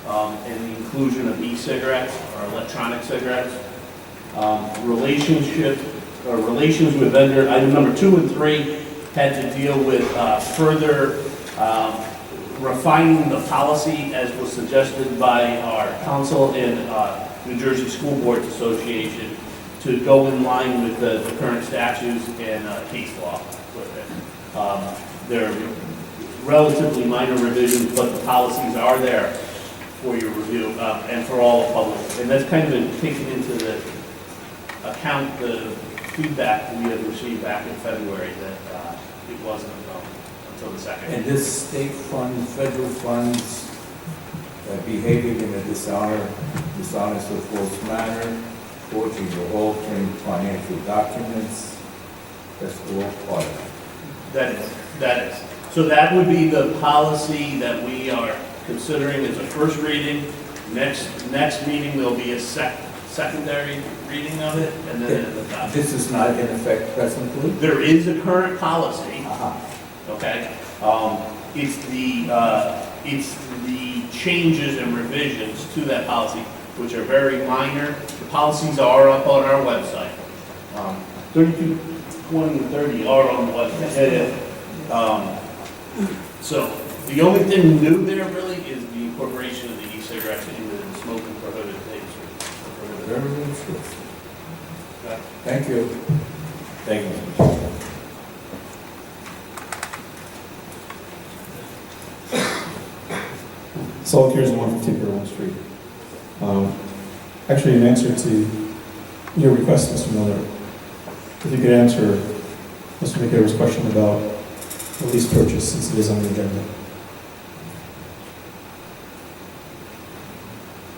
and the inclusion of e-cigarettes or electronic cigarettes. Relations with vendor, item number 2 and 3 had to deal with further refining the policy as was suggested by our council and New Jersey School Boards Association to go in line with the current statutes and case law with it. They're relatively minor revisions, but the policies are there for your review and for all the public. And that's kind of been taken into the account the feedback we had received back in February that it wasn't until the second. And this state fund, federal funds, behaving in a dishonest or false manner, forging or altering financial documents, that's all part of it. That is. So that would be the policy that we are considering as a first reading. Next meeting, there'll be a secondary reading of it, and then an adoption. This is not in effect presently? There is a current policy, Uh-huh. okay? It's the changes and revisions to that policy, which are very minor. The policies are up on our website. 32, 20, and 30 are on the website. So the only thing new there really is the incorporation of the e-cigarettes into the smoking prohibited things. Very good. Okay. Thank you. Thank you. Saul Kears, 150 Berlin Street. Actually, in answer to your request, Mr. Miller, if you could answer Mr. McGarrett's question about the lease purchase, since it is on the agenda.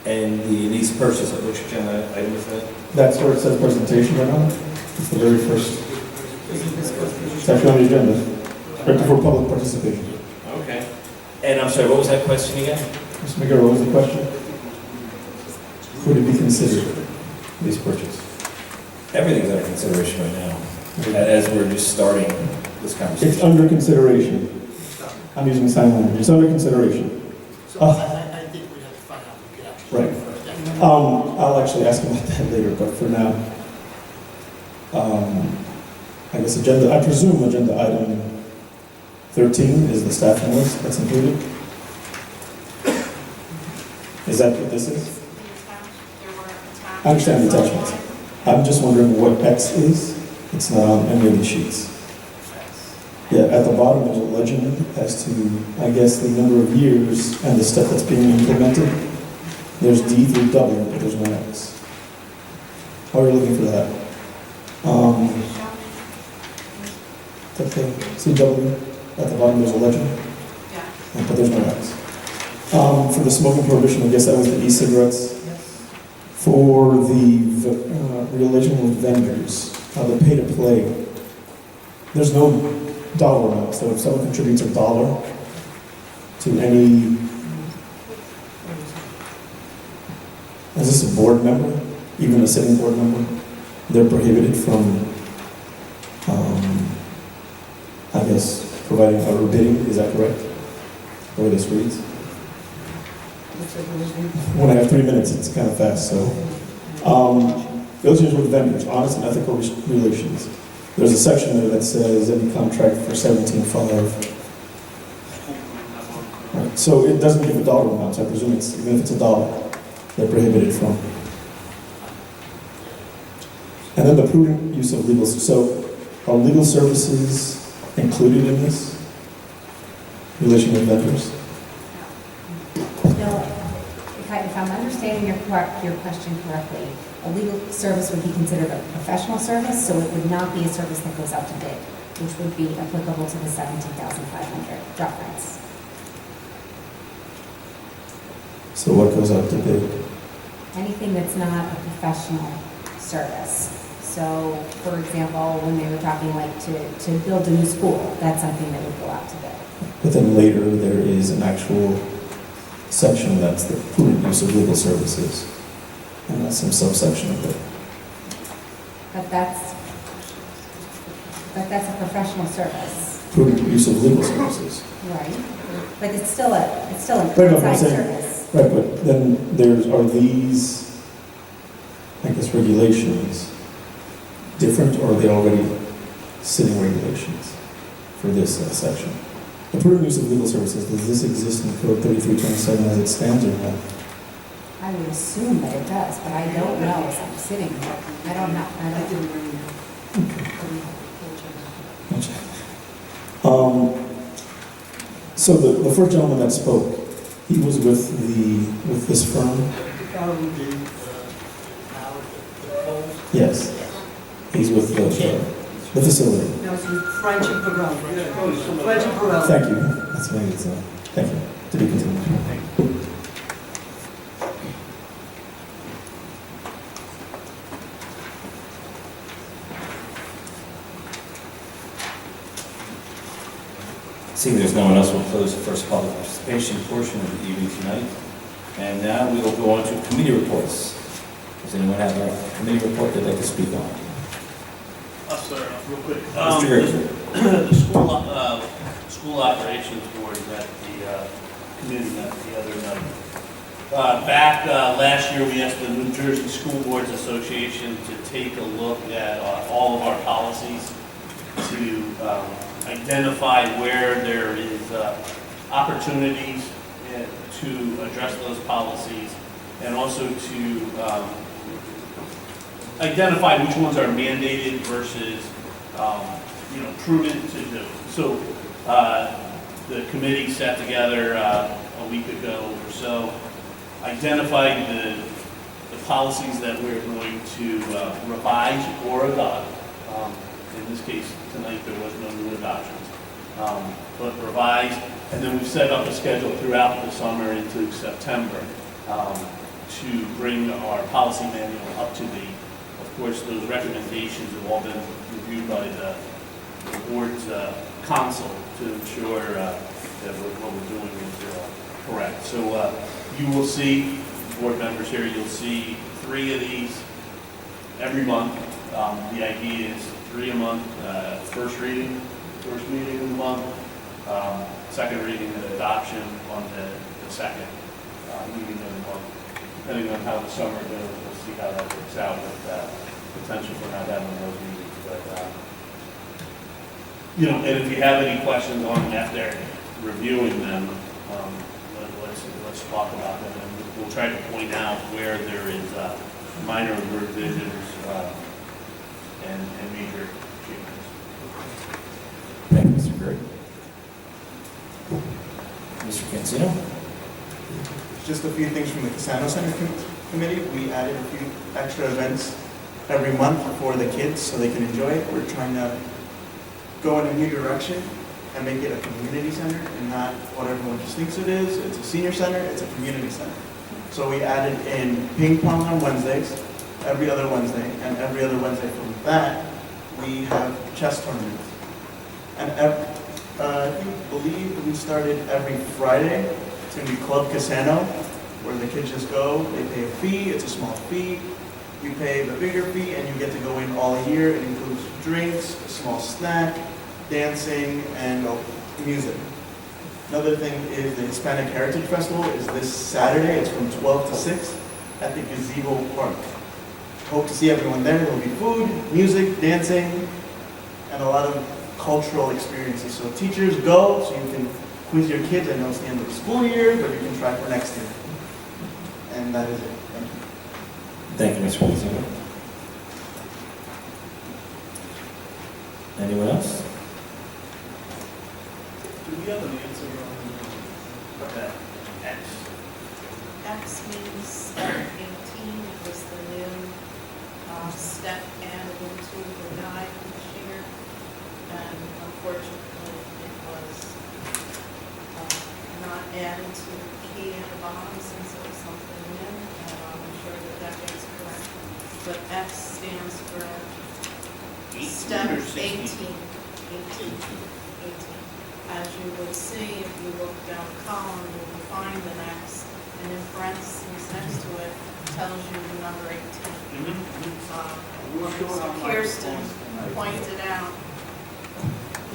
And the lease purchase, of which agenda item is that? That's where it says presentation right now. It's the very first. It's actually on the agenda, right before public participation. Okay. And I'm sorry, what was that question again? Mr. McGarrett, what was the question? Would it be considered lease purchase? Everything's under consideration right now, as we're just starting this It's conversation. under consideration. I'm using sign language. It's under consideration. So I think we have to find out if we could actually. Right. I'll actually ask about that later, but for now, I guess I presume agenda item 13 is the staffing list that's included? Is that what this is? I understand the attachments. I'm just wondering what X is. It's not on any of the sheets. Yeah, at the bottom there's a legend as to, I guess, the number of years and the stuff that's being implemented. There's D through W, but there's no X. While you're looking for that. Okay, CW, at the bottom there's a legend. But there's no X. For the smoking prohibition, I guess that was the e-cigarettes. For the relation with vendors, the pay-to-play, there's no dollar amount. So if someone contributes $1 to any, is this a board member, even a sitting board member, they're prohibited from, I guess, providing or bidding. Is that correct? The way this reads. When I have 3 minutes, it's kind of fast, so. Relations with vendors, honest and ethical relations. There's a section there that says any contract for 17.5. Right, so it doesn't give a dollar amount, so I presume it's, even if it's $1, they're prohibited from. And then the prudent use of legal, so are legal services included in this? Relation with vendors? No, if I'm understanding your question correctly, a legal service would be considered a professional service, so it would not be a service that goes out to bid, which would be applicable to the 17,500 reference. So what goes out to bid? Anything that's not a professional service. So, for example, when they were talking like to build a new school, that's something that would go out to bid. But then later, there is an actual section that's the prudent use of legal services. And that's some subsection of it. But that's a professional service. Prudent use of legal services. Right. But it's still an Right, no, I'm outside saying, service. right, but then are these, I guess, regulations different, or are they already sitting regulations for this section? The prudent use of legal services, does this exist in Code 3327 as it stands or not? I would assume that it does, but I don't know as I'm sitting here. I don't know. So the first gentleman that spoke, he was with this firm? Yes. He's with the facility. No, it's French and Burrell. French and Burrell. Thank you. That's maybe it's, thank you. To be continued. Seeing there's no one else, we'll close the first public participation portion of the evening tonight. And now we will go on to committee reports. Does anyone have a committee report they'd like to speak on? I'll start off real quick. Mr. Griffin. The school operations board met the committee met the other night. Back last year, we asked the New Jersey School Boards Association to take a look at all of our policies to identify where there is opportunities to address those policies, and also to identify which ones are mandated versus, prudent to do. So the committee sat together a week ago or so, identified the policies that we're going to revise or adopt. In this case, tonight, there was no new adoptions, but revise. And then we've set up a schedule throughout the summer into September to bring our policy manual up to date. Of course, those recommendations have all been reviewed by the board's council to ensure that what we're doing is correct. So you will see, board members here, you'll see 3 of these every month. The idea is 3 a month, first reading, first meeting of the month, second reading and adoption on the second meeting of the month. Depending on how the summer goes, we'll see how that works out with potential for not having those meetings. But, and if you have any questions on them after reviewing them, let's talk about them. And we'll try to point out where there is minor revisions and major changes. Thank you, Mr. Gurd. Mr. Cancino? Just a few things from the Casano Center Committee. We added a few extra events every month for the kids so they can enjoy it. We're trying to go in a new direction and make it a community center and not what everyone just thinks it is. It's a senior center, it's a community center. So we added in ping pong on Wednesdays, every other Wednesday, and every other Wednesday from that, we have chess tournaments. And I believe we started every Friday. It's going to be Club Casano, where the kids just go, they pay a fee, it's a small fee. You pay the bigger fee and you get to go in all year. It includes drinks, a small snack, dancing, and music. Another thing is the Hispanic Heritage Festival is this Saturday. It's from 12 to 6 at the Gazebo Park. Hope to see everyone there. There'll be food, music, dancing, and a lot of cultural experiences. So teachers go so you can quiz your kids. I know it's the end of the school year, but you can try for next year. And that is it. Thank you. Thank you, Mr. Cancino. Anyone else? Do we have an answer on that X? X means step 18, it was the new step added into the guide this year. And unfortunately, it was not added to the key at the bottom since it was something new. And I'm sure that gets correct. But X stands for step 18. 18. As you will see, if you look down the column, you will find an X, and in parentheses next to it tells you the number 18. Kirsten pointed out,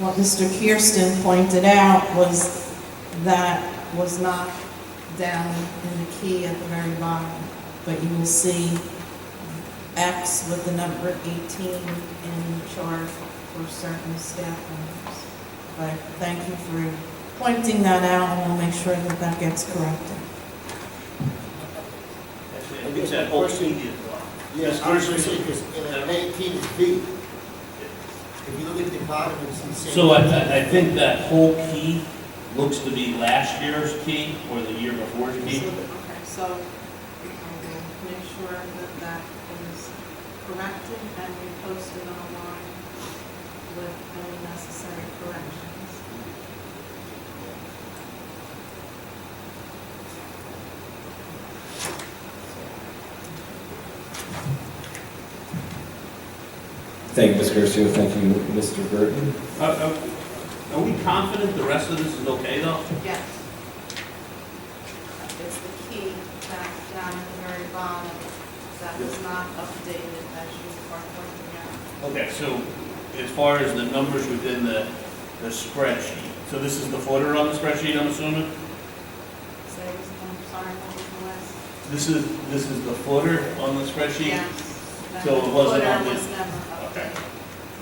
what Mr. Kirsten pointed out was that was not down in the key at the very bottom, but you will see X with the number 18 in the chart for certain staff members. But thank you for pointing that out, and we'll make sure that that gets corrected. Actually, I think that whole key is wrong. Yes, I was going to say, because 18 is B. If you look at the bottom, it's the same. So I think that whole key looks to be last year's key or the year before's key. Okay, so we'll make sure that that is corrected and we post it online with any necessary corrections. Thank you, Ms. Garcia. Thank you, Mr. Burton. Are we confident the rest of this is okay though? Yes. It's the key back down at the very bottom that was not updated as you are pointing out. Okay, so as far as the numbers within the spreadsheet, so this is the footer on the spreadsheet, I'm assuming? Say, I'm sorry, what was the last? This is the footer on the spreadsheet? Yes. So it wasn't on Footer the- was never updated. Okay.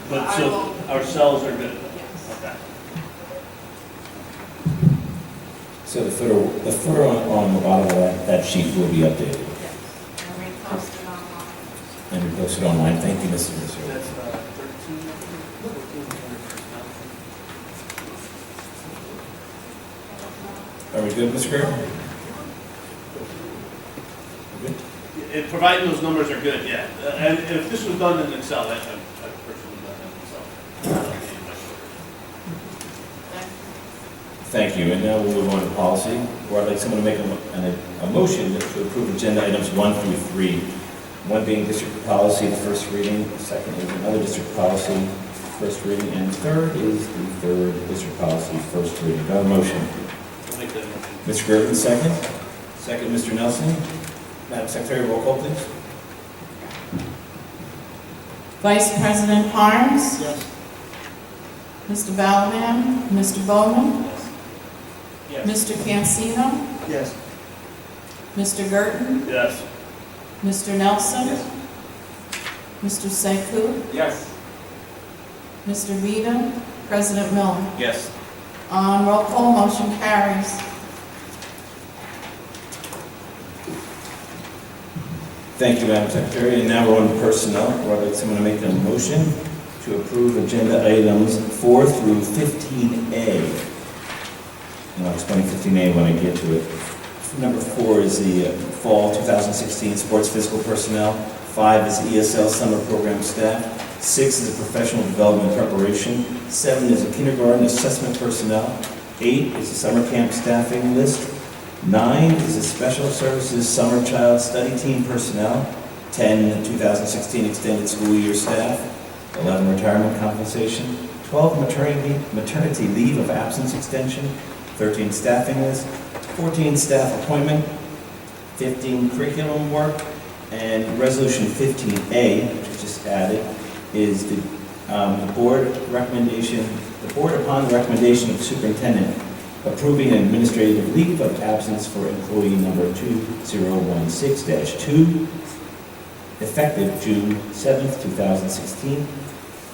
But I so will- our cells are good? Yes. Okay. So the footer on the bottom of that sheet will be updated Yes. And we posted online. and we posted online. Thank you, Mr. Minister. That's 13. Are we good, Mr. Greer? Good? Providing those numbers are good, yeah. And if this was done in Excel, I've personally done that in Excel. Thank you, and now we'll move on to policy, where I'd like someone to make a motion to approve agenda items 1 through 3. One being district policy, the first reading, second is another district policy, first reading, and third is the third district policy, first reading. Do I have a motion? I'll make that motion. Mr. Gervin, second. Second, Mr. Nelson. Madam Secretary, roll call, please. Vice President Harms, Yes. Mr. Balaban, Mr. Bowman, Yes. Mr. Cancino, Yes. Mr. Girton, Yes. Mr. Nelson, Mr. Sekou, Yes. Mr. Vida, President Miller. Yes. On roll call, motion carries. Thank you, Madam Secretary. And now we're on to personnel, where I'd like someone to make a motion to approve agenda items 4 through 15A. And I'll explain 15A when I get to it. Number 4 is the fall 2016 sports physical personnel. 5 is ESL summer program staff. 6 is a professional development preparation. 7 is a kindergarten assessment personnel. 8 is a summer camp staffing list. 9 is a special services summer child study team personnel. 10, 2016 extended school year staff. 11, retirement compensation. 12, maternity leave of absence extension. 13, staffing list. 14, staff appointment. 15, curriculum work. And resolution 15A, which is just added, is the board recommendation, the board upon the recommendation of the superintendent approving an administrative leave of absence for employee number 2016-2, effective June 7th, 2016,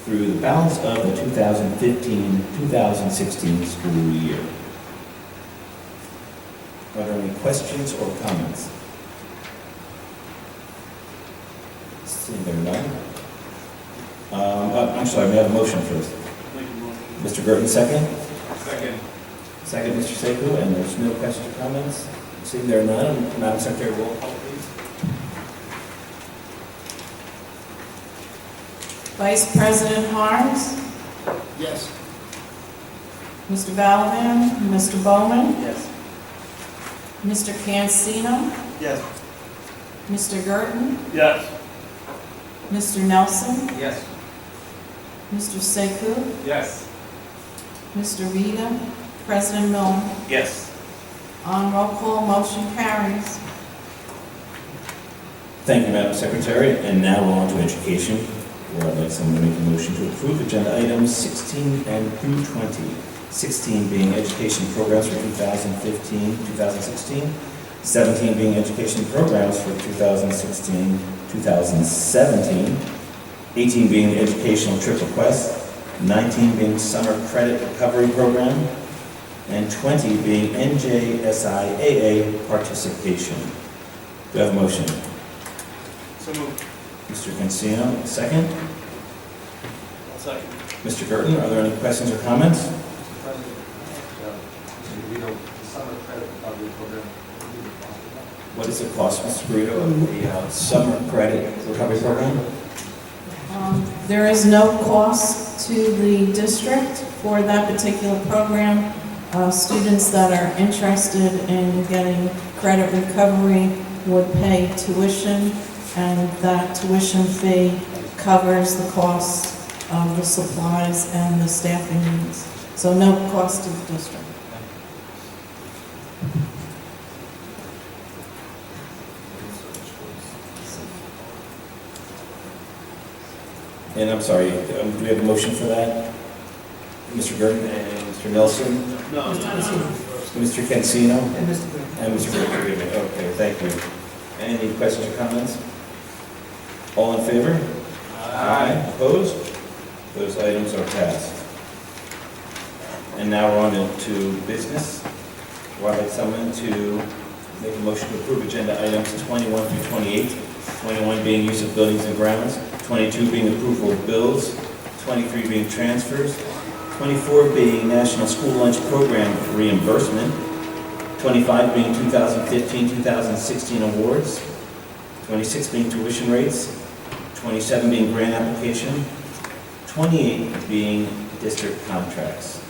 through the balance of the 2015-2016 school year. Are there any questions or comments? Seeing there are none. I'm sorry, may I have a motion first? Mr. Burton, second? Second. Second, Mr. Sekou, and there's no questions or comments? Seeing there are none, Madam Secretary, roll call, please. Vice President Harms, Yes. Mr. Balaban, Mr. Bowman, Yes. Mr. Cancino, Yes. Mr. Girton, Yes. Mr. Nelson, Yes. Mr. Sekou, Yes. Mr. Vida, President Miller. Yes. On roll call, motion carries. Thank you, Madam Secretary, and now we're on to education, where I'd like someone to make a motion to approve agenda items 16 and through 20. 16 being education programs for 2015-2016, 17 being education programs for 2016-2017, 18 being the educational trip request, 19 being summer credit recovery program, and 20 being NJSIAA participation. Do I have a motion? So moved. Mr. Cancino, second. I'll second. Mr. Burton, are there any questions or comments? Mr. President, the summer credit recovery program. What is the cost, Mr. Burrito, of the summer credit recovery program? There is no cost to the district for that particular program. Students that are interested in getting credit recovery would pay tuition, and that tuition fee covers the cost of the supplies and the staffing needs. So no cost to the district. And I'm sorry, do we have a motion for that? Mr. Gurdon and Mr. Nelson? No, Mr. Cancino? And Mr. Green. And Mr. Gurdon, okay, thank you. Any questions or comments? All in favor? Aye. Opposed? Those items are passed. And now we're on to business. I'd like someone to make a motion to approve agenda items 21 through 28. 21 being use of buildings and grounds, 22 being approval of bills, 23 being transfers, 24 being National School Lunch Program reimbursement, 25 being 2015-2016 awards, 26 being tuition rates, 27 being grant application, 28 being district contracts.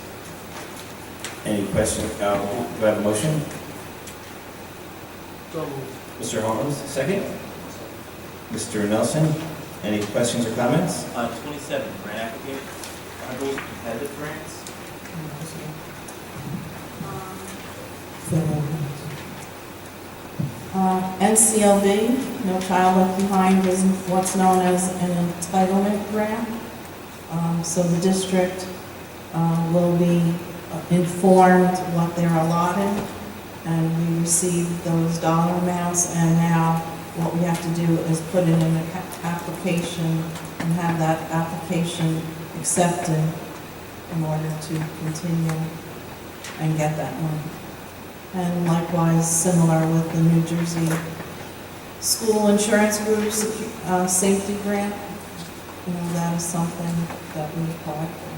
Any questions? Do I have a motion? Mr. Holmes, second. Mr. Nelson, any questions or comments? 27, grant application. Are those competitive grants? NCLB, No Child Left Behind, is what's known as an entitlement grant. So the district will be informed what they're allotted, and we receive those dollar amounts, and now what we have to do is put in an application and have that application accepted in order to continue and get that money. And likewise, similar with the New Jersey School Insurance Group safety grant, that is something that we apply for.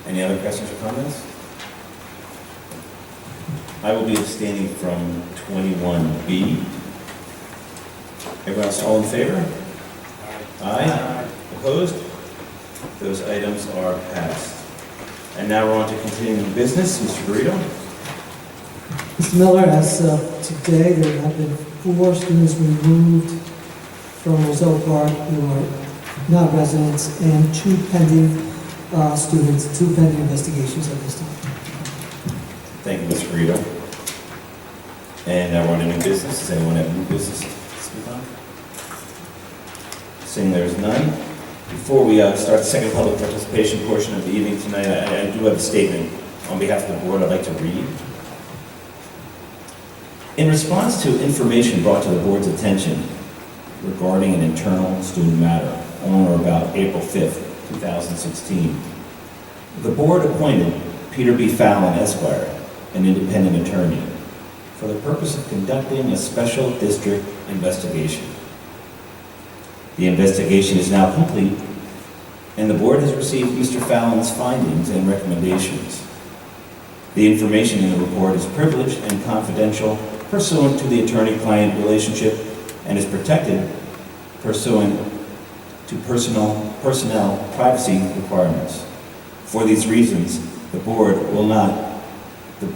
Any other questions or comments? I will be abstaining from 21B. Everyone else, all in favor? Aye. Opposed? Those items are passed. And now we're on to continuing business. Mr. Burrito? Mr. Miller, as of today, there have been 4 students removed from Roselle Park who are not residents, and 2 pending students, 2 pending investigations at this time. Thank you, Mr. Burrito. And now we're on to new business. Does anyone have new business to speak on? Seeing there's none. Before we start the second public participation portion of the evening tonight, I do have a statement on behalf of the board I'd like to read. In response to information brought to the board's attention regarding an internal student matter on or about April 5th, 2016, the board appointed Peter B. Fallon, Esquire, an independent attorney, for the purpose of conducting a special district investigation. The investigation is now complete, and the board has received Mr. Fallon's findings and recommendations. The information in the report is privileged and confidential pursuant to the attorney-client relationship and is protected pursuant to personnel privacy requirements. For these reasons, the board will not,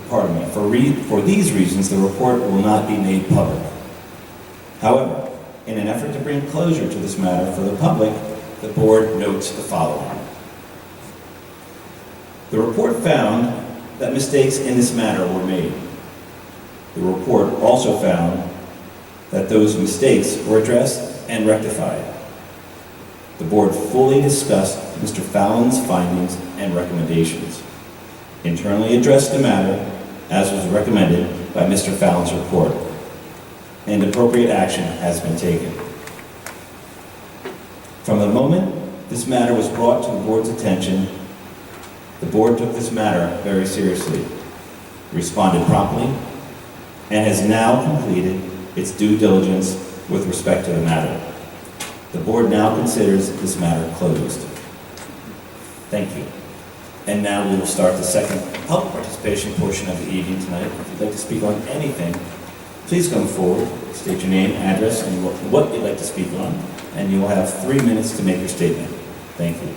for these reasons, the report will not be made public. However, in an effort to bring closure to this matter for the public, the board notes the following. The report found that mistakes in this matter were made. The report also found that those mistakes were addressed and rectified. The board fully discussed Mr. Fallon's findings and recommendations, internally addressed the matter as was recommended by Mr. Fallon's report, and appropriate action has been taken. From the moment this matter was brought to the board's attention, the board took this matter very seriously, responded promptly, and has now completed its due diligence with respect to the matter. The board now considers this matter closed. Thank you. And now we will start the second public participation portion of the evening tonight. If you'd like to speak on anything, please come forward, state your name, address, and what you'd like to speak on, and you will have 3 minutes to make your statement. Thank you.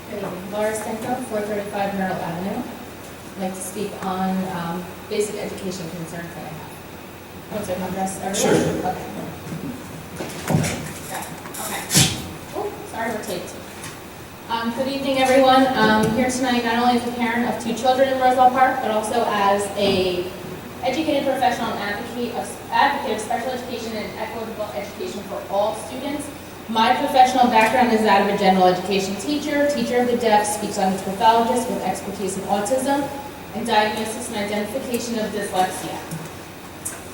Good evening. Laura Stenko, 435 Merrill Avenue. I'd like to speak on basic education concerns that I have. Oh, so address everyone? Sure. Okay. Got it. sorry, we're taped. Good evening, everyone. I'm here tonight not only as a parent of 2 children in Roselle Park, but also as a educated professional and advocate of special education and equitable education for all students. My professional background is that of a general education teacher, teacher of the deaf, speech language pathologist with expertise in autism, and diagnosis and identification of dyslexia.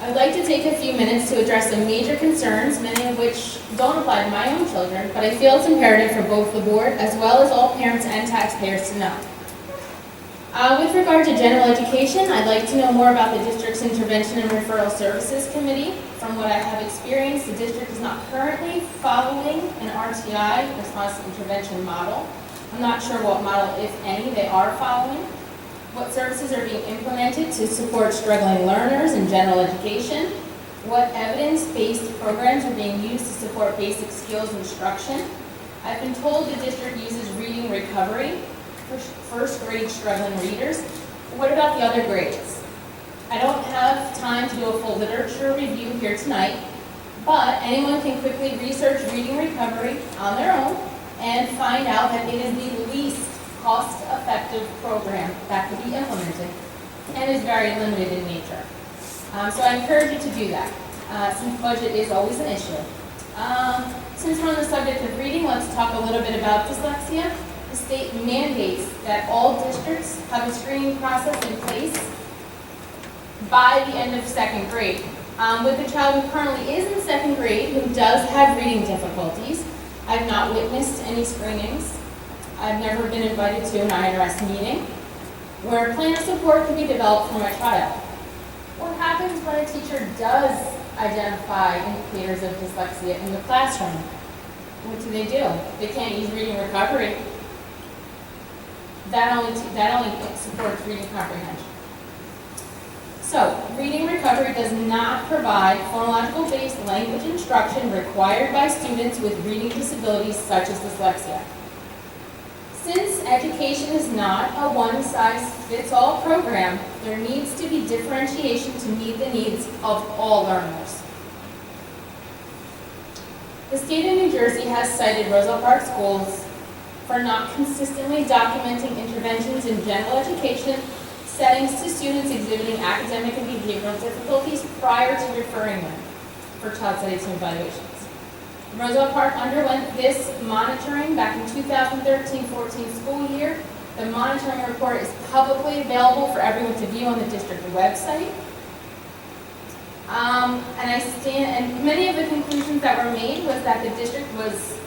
I'd like to take a few minutes to address some major concerns, many of which don't apply to my own children, but I feel it's imperative for both the board as well as all parents and taxpayers to know. With regard to general education, I'd like to know more about the district's Intervention and Referral Services Committee. From what I have experienced, the district is not currently following an RTI, response to intervention model. I'm not sure what model, if any, they are following. What services are being implemented to support struggling learners in general education, what evidence-based programs are being used to support basic skills instruction. I've been told the district uses reading recovery for first grade struggling readers. What about the other grades? I don't have time to do a full literature review here tonight, but anyone can quickly research reading recovery on their own and find out that it is the least cost-effective program that could be implemented and is very limited in nature. So I encourage you to do that, since budget is always an issue. Since we're on the subject of reading, let's talk a little bit about dyslexia. The state mandates that all districts have a screening process in place by the end of 2nd grade. With a child who currently is in 2nd grade who does have reading difficulties, I've not witnessed any screenings. I've never been invited to an IRS meeting where a plan of support can be developed for my child. What happens when a teacher does identify indicators of dyslexia in the classroom? What do? They can't use reading recovery. That only supports reading comprehension. So, reading recovery does not provide phonological-based language instruction required by students with reading disabilities such as dyslexia. Since education is not a one-size-fits-all program, there needs to be differentiation to meet the needs of all learners. The state of New Jersey has cited Roselle Park schools for not consistently documenting interventions in general education settings to students exhibiting academic and behavioral difficulties prior to referring them for child studies and evaluations. Roselle Park underwent this monitoring back in 2013-14 school year. The monitoring report is publicly available for everyone to view on the district website. And many of the conclusions that were made was that the district was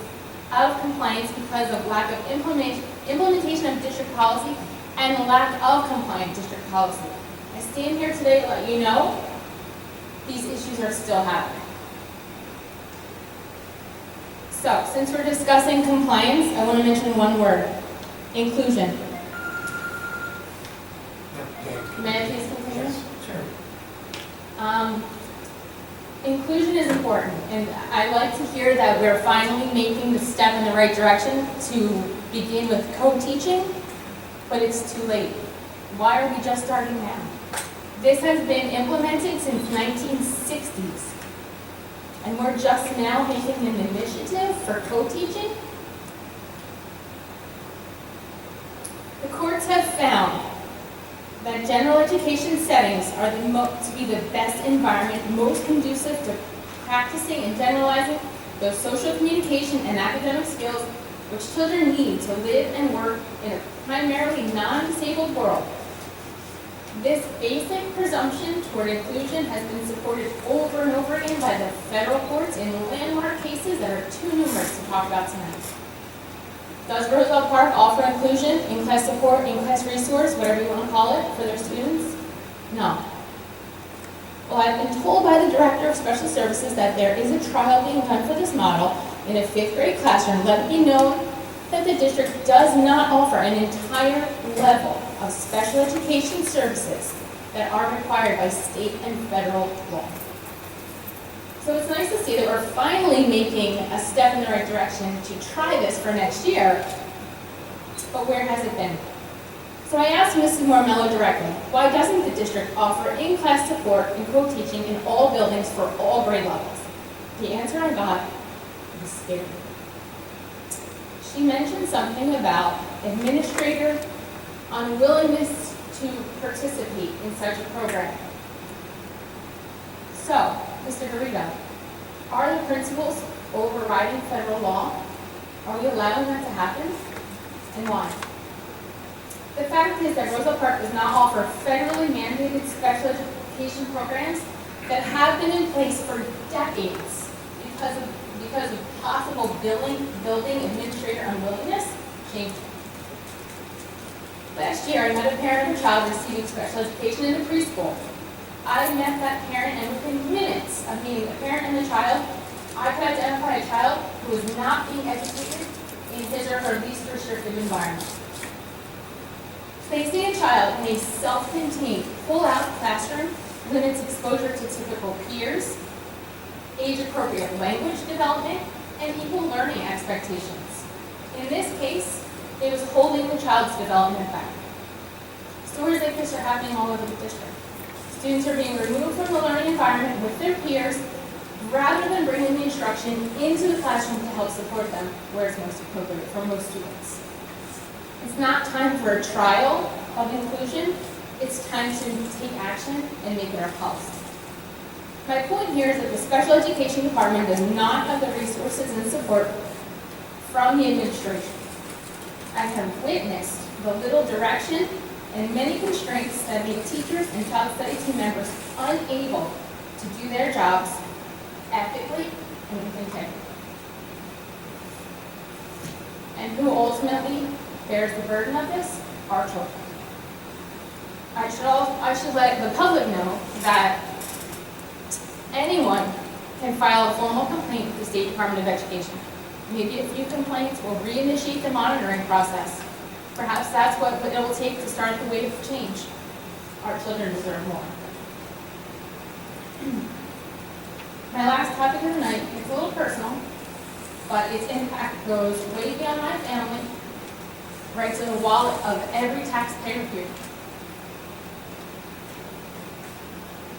out of compliance because of lack of implementation of district policy and lack of compliant district policy. I stand here today to let you know these issues are still happening. So, since we're discussing compliance, I want to mention one word: inclusion. May I please continue? Yes, sure. Inclusion is important, and I like to hear that we're finally making the step in the right direction to begin with co-teaching, but it's too late. Why are we just starting now? This has been implemented since 1960s. And we're just now making an initiative for co-teaching? The courts have found that general education settings are to be the best environment, most conducive to practicing and generalizing those social communication and academic skills which children need to live and work in a primarily non-disabled world. This basic presumption toward inclusion has been supported over and over again by the federal courts in landmark cases that are too numerous to talk about tonight. Does Roselle Park offer inclusion, in-class support, in-class resource, whatever you want to call it, for their students? No. Well, I've been told by the Director of Special Services that there is a trial being done for this model in a 5th grade classroom. Let it be known that the district does not offer an entire level of special education services that are required by state and federal law. So it's nice to see that we're finally making a step in the right direction to try this for next year, but where has it been? So I asked Mrs. Mormello directly, why doesn't the district offer in-class support and co-teaching in all buildings for all grade levels? The answer I got was scary. she mentioned something about administrator unwillingness to participate in such a program. So, Mr. Garrido, are the principals overriding federal law? Are we allowing that to happen? And why? The fact is that Roselle Park does not offer federally mandated special education programs that have been in place for decades because of possible building administrator unwillingness changed. Last year, I met a parent of a child receiving special education in a preschool. I met that parent, and within minutes of meeting the parent and the child, I could identify a child who was not being educated in his or her least restrictive environment. Placing a child in a self-contained, pull-out classroom limits exposure to typical peers, age-appropriate language development, and equal learning expectations. In this case, it was holding the child's development back. Stories like this are happening all over the district. Students are being removed from the learning environment with their peers rather than bringing the instruction into the classroom to help support them where it's most appropriate for most students. It's not time for a trial of inclusion. It's time to take action and make it our policy. My point here is that the special education department does not have the resources and support from the administration. I have witnessed the little direction and many constraints that make teachers and child study team members unable to do their jobs ethically and with integrity. And who ultimately bears the burden of this? Our children. I should let the public know that anyone can file a formal complaint with the State Department of Education. Maybe a few complaints will reinitiate the monitoring process. Perhaps that's what it will take to start the wave of change. Our children deserve more. My last topic of the night is a little personal, but its impact goes way beyond my family, right to the wallet of every taxpayer here.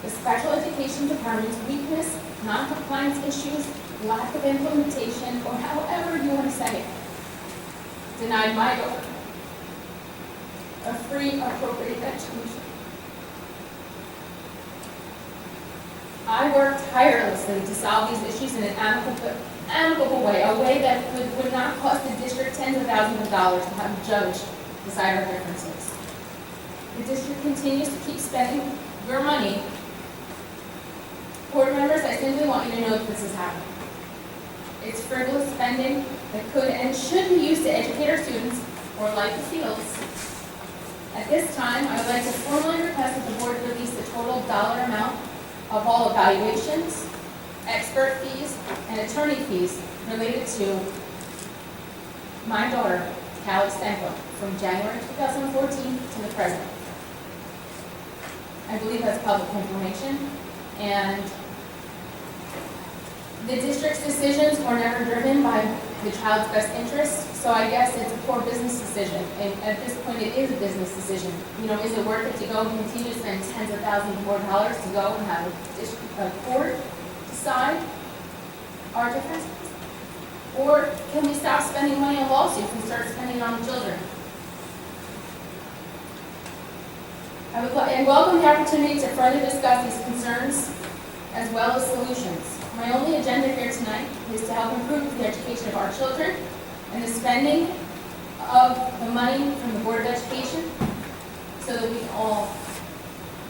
The special education department's weakness, non-compliance issues, lack of implementation, or however you want to say it, denied my daughter a free, appropriate education. I worked tirelessly to solve these issues in an amicable way, a way that would not cost the district tens of thousands of dollars to have a judge decide our differences. The district continues to keep spending your money. Board members, I simply want you to know that this is happening. It's frivolous spending that could and should be used to educate our students or light the fields. At this time, I would like to formally request that the board release the total dollar amount of all evaluations, expert fees, and attorney fees related to my daughter, Callie Stenko, from January 2014 to the present. I believe that's public information, and the district's decisions were never driven by the child's best interest, so I guess it's a poor business decision. And at this point, it is a business decision. You know, is it worth it to go and continue to spend tens of thousands more dollars to go and have a court decide our differences? Or can we stop spending money on lawsuits and start spending it on children? I would welcome the opportunity to further discuss these concerns as well as solutions. My only agenda here tonight is to help improve the education of our children and the spending of the money from the Board of Education so that we can all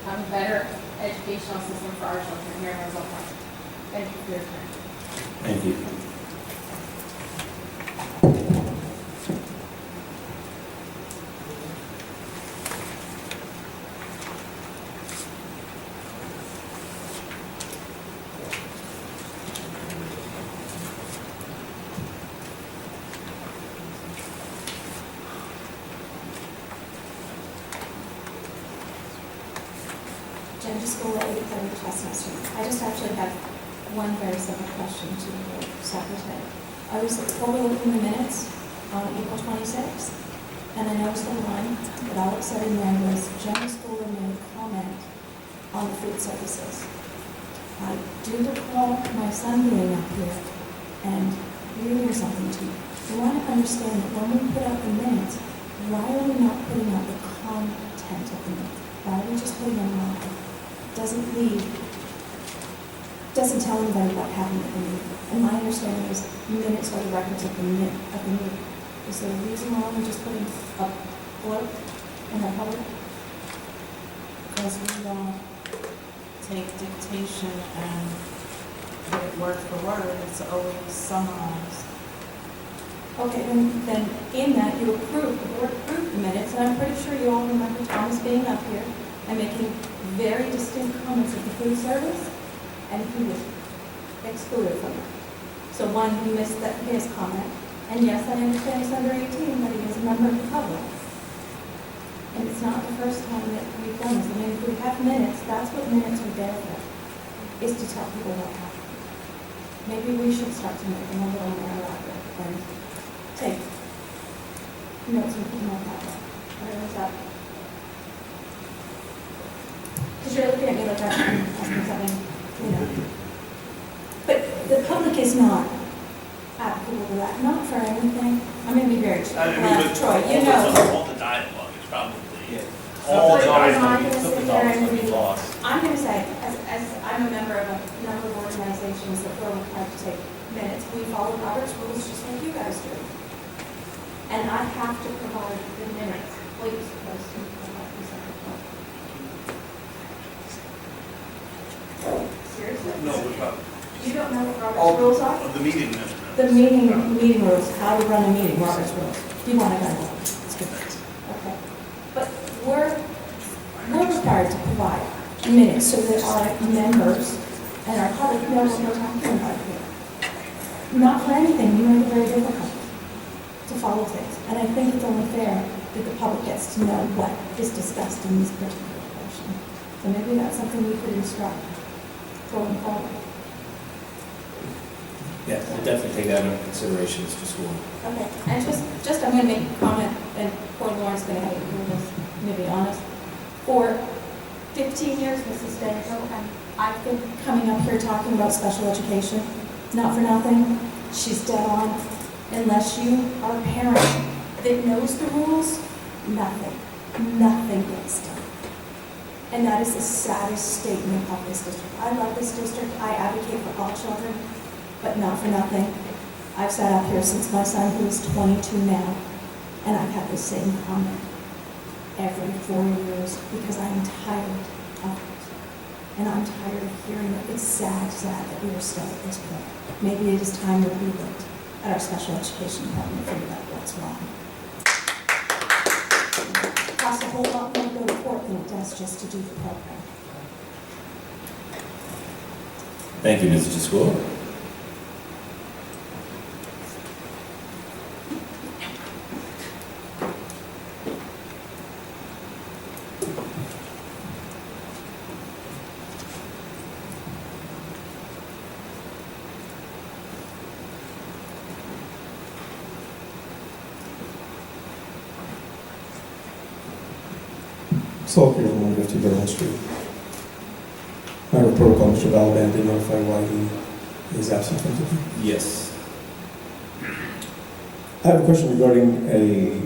have a better educational system for our children here in Roselle Park. Thank you for your time. Thank you. I just actually have one very simple question to the secretary. I was overlooking the minutes on April 26th, and I noticed the line that Alex said in there was Jen Schooler made a comment on the food services. I do recall my son being up here and reading something to We want to understand that when we put out the minutes, why are we not putting out the content of the minutes? Why are we just putting them out? Doesn't tell anybody what happened at the meeting. And my understanding is minutes are the records of the meeting. Is there a reason why we're just putting a blurb in the public? Because we don't take dictation and put it word for word, it's always summarized. Okay, then in that you approved, the board approved the minutes, and I'm pretty sure you all remember Thomas being up here and making very distinct comments of the food service, and he was excluded from it. So one, he missed his comment, and yes, I understand he's under 18, but he is a member of the public. And it's not the first time that we've done this. I mean, if we have minutes, that's what minutes are there for, is to tell people what happened. Maybe we should start to make them a little more elaborate and take notes and put them on that way. Whatever that. Because you're looking at me like I'm something, you know. But the public is not applicable to that, not for anything. I'm going to be very Troy, you know. All the dialogue is probably. All the dialogue. I'm going to say, as I'm a member of a number of organizations that we're required to take minutes, we follow Robert's rules just like you guys do. And I have to provide the minutes. Please, supposed to provide these Seriously? No, we're not. You don't know what Robert's rules are? Of the meeting minutes. The meeting rules, how to run a meeting, Robert's rules. You want to go? It's good. Okay. But we're required to provide minutes so that our members and our public know what we're talking about here. Not for anything, you make it very difficult to follow things. And I think it's only fair that the public gets to know what is discussed in this particular portion. So maybe that's something we could instruct going forward. Yeah, we'll definitely take that into consideration, Mr. School. Okay, and just I'm going to make a comment, and poor Lauren's going to have to hear this, I'm going to be honest. For 15 years, Mrs. Day, I've been coming up here talking about special education, not for nothing. She's dead on. Unless you are a parent that knows the rules, nothing gets done. And that is the saddest statement of this district. I love this district. I advocate for all children. But not for nothing, I've sat up here since my son, who is 22 now, and I've had the same comment every 4 years because I am tired of it. And I'm tired of hearing it. It's sad that we are still at this point. Maybe it is time that we looked at our special education department and figured out what's wrong. It costs a whole lot more to go to court than it does just to do the program. Thank you, Mr. School. So here's 150 Berlin Street. Matter of protocol, Mr. Balaban did notify why he is absent from today. Yes. I have a question regarding a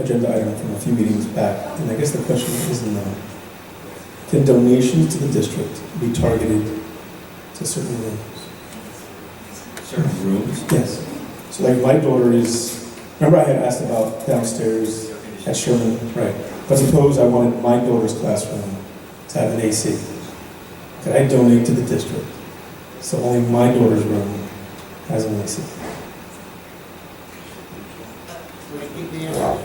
agenda item from a few meetings back, and I guess the question is can donations to the district be targeted to certain rooms? Certain rooms? Yes. So like my daughter remember I had asked about downstairs at Sherman, right? But suppose I wanted my daughter's classroom to have an AC. Could I donate to the district so only my daughter's room has an AC? The answer.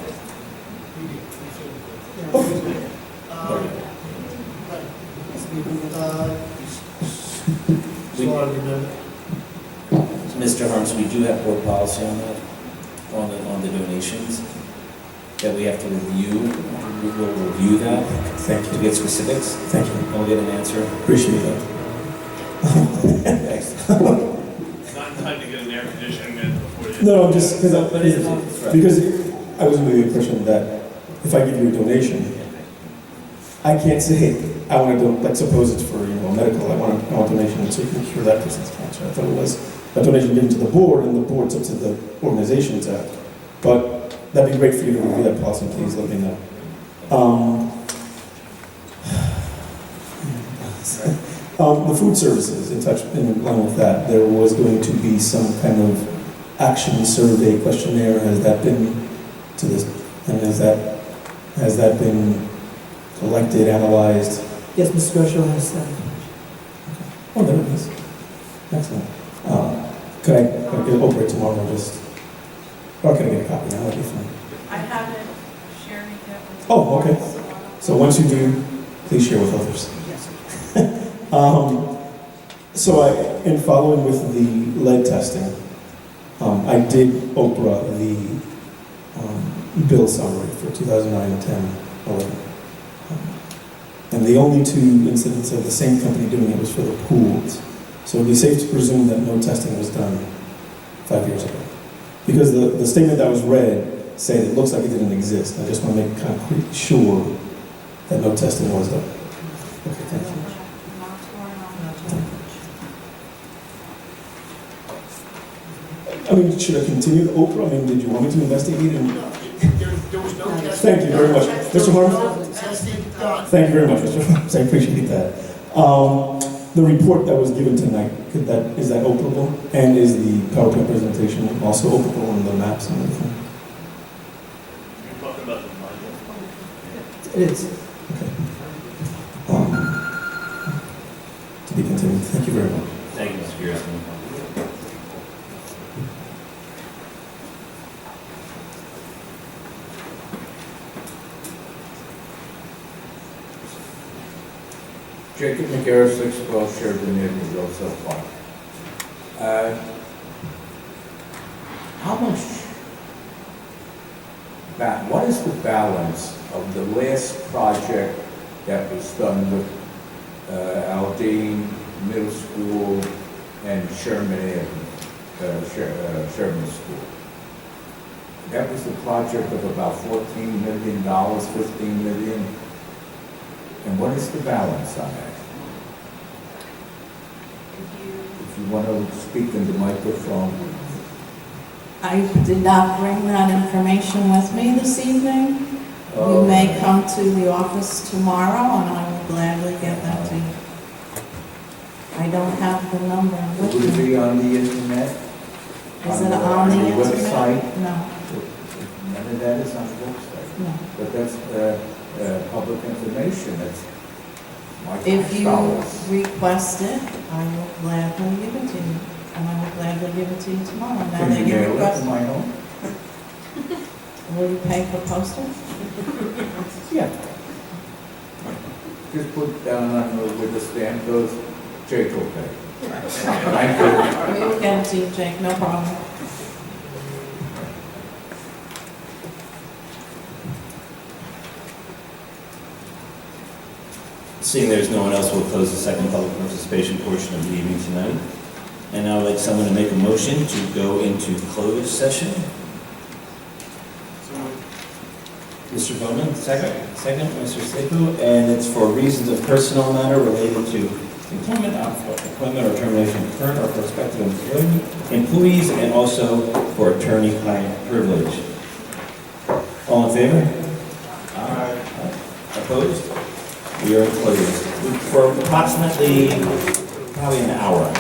Mr. Harms, we do have board policy on that, on the donations, that we have to review. We will review that. Thank you. To get specifics. Thank you. And we'll get an answer. Appreciate that. Thanks. It's not time to get an air conditioning before you. No, just because right. because I was under the impression that if I give you a donation, I can't say I want to do, like suppose it's for a medical, I want a donation so you can cure that person's cancer. I thought it was a donation given to the board, and the board's up to the organization to, but that'd be great for you to review that policy, please let me know. The food services, in line with that, there was going to be some kind of action survey questionnaire. Has that been to this, and has that been collected, analyzed? Yes, Mr. Gresham has said. Oh, there it is. Excellent. Could I get it over it tomorrow, or can I get a copy now? That'd be fine. I haven't shared it yet with. Oh, okay. So once you do, please share with others. So in following with the lead testing, I did Oprah the bill summary for 2009, 10, 11. And the only two incidents of the same company doing it was for the pools. So it'd be safe to presume that no testing was done 5 years ago. Because the statement that was read said it looks like it didn't exist. I just want to make concrete sure that no testing was done. Okay, thank you. I mean, should I continue the Oprah? I mean, did you want me to investigate it? No, there was no testing. Thank you very much. Mr. Harms? No testing done. Thank you very much, Mr. Harms. I appreciate that. The report that was given tonight, is that operable? And is the PowerPoint presentation also operable on the maps and everything? You're talking about the model. It is. Okay. To be continued. Thank you very much. Thank you, Mr. Garrison. Jacob McGarrett, 612 Sheridan Avenue, Roselle Park. How much, what is the balance of the last project that was done with Aldine Middle School and Sherman Avenue, Sherman School? That was the project of about $14 million, $15 million. And what is the balance on that? If you want to speak in the microphone. I did not bring that information with me this evening. You may come to the office tomorrow and I will gladly get that to you. I don't have the number with Would it me. be on the internet? Is it on the internet? website? No, None of that is on the website. no. But that's public information. That's my If tax you dollars. request it, I will gladly give it to you. And I will gladly give it to you tomorrow. Now Can that you you mail it request, to my home? will you pay for postage? Yeah. Just put down on with the stamp goes, Jake will pay. Thank you. We will get it to you, Jake, no problem. Seeing there's no one else, we'll close the second public participation portion of the evening tonight. And now I'd like someone to make a motion to go into closed session. Mr. Bowman, second, Mr. Sepu, and it's for reasons of personal matter related to employment or termination of current or prospective employees, and also for attorney-client privilege. All in favor? Aye. Opposed? We are closed for approximately, probably an hour.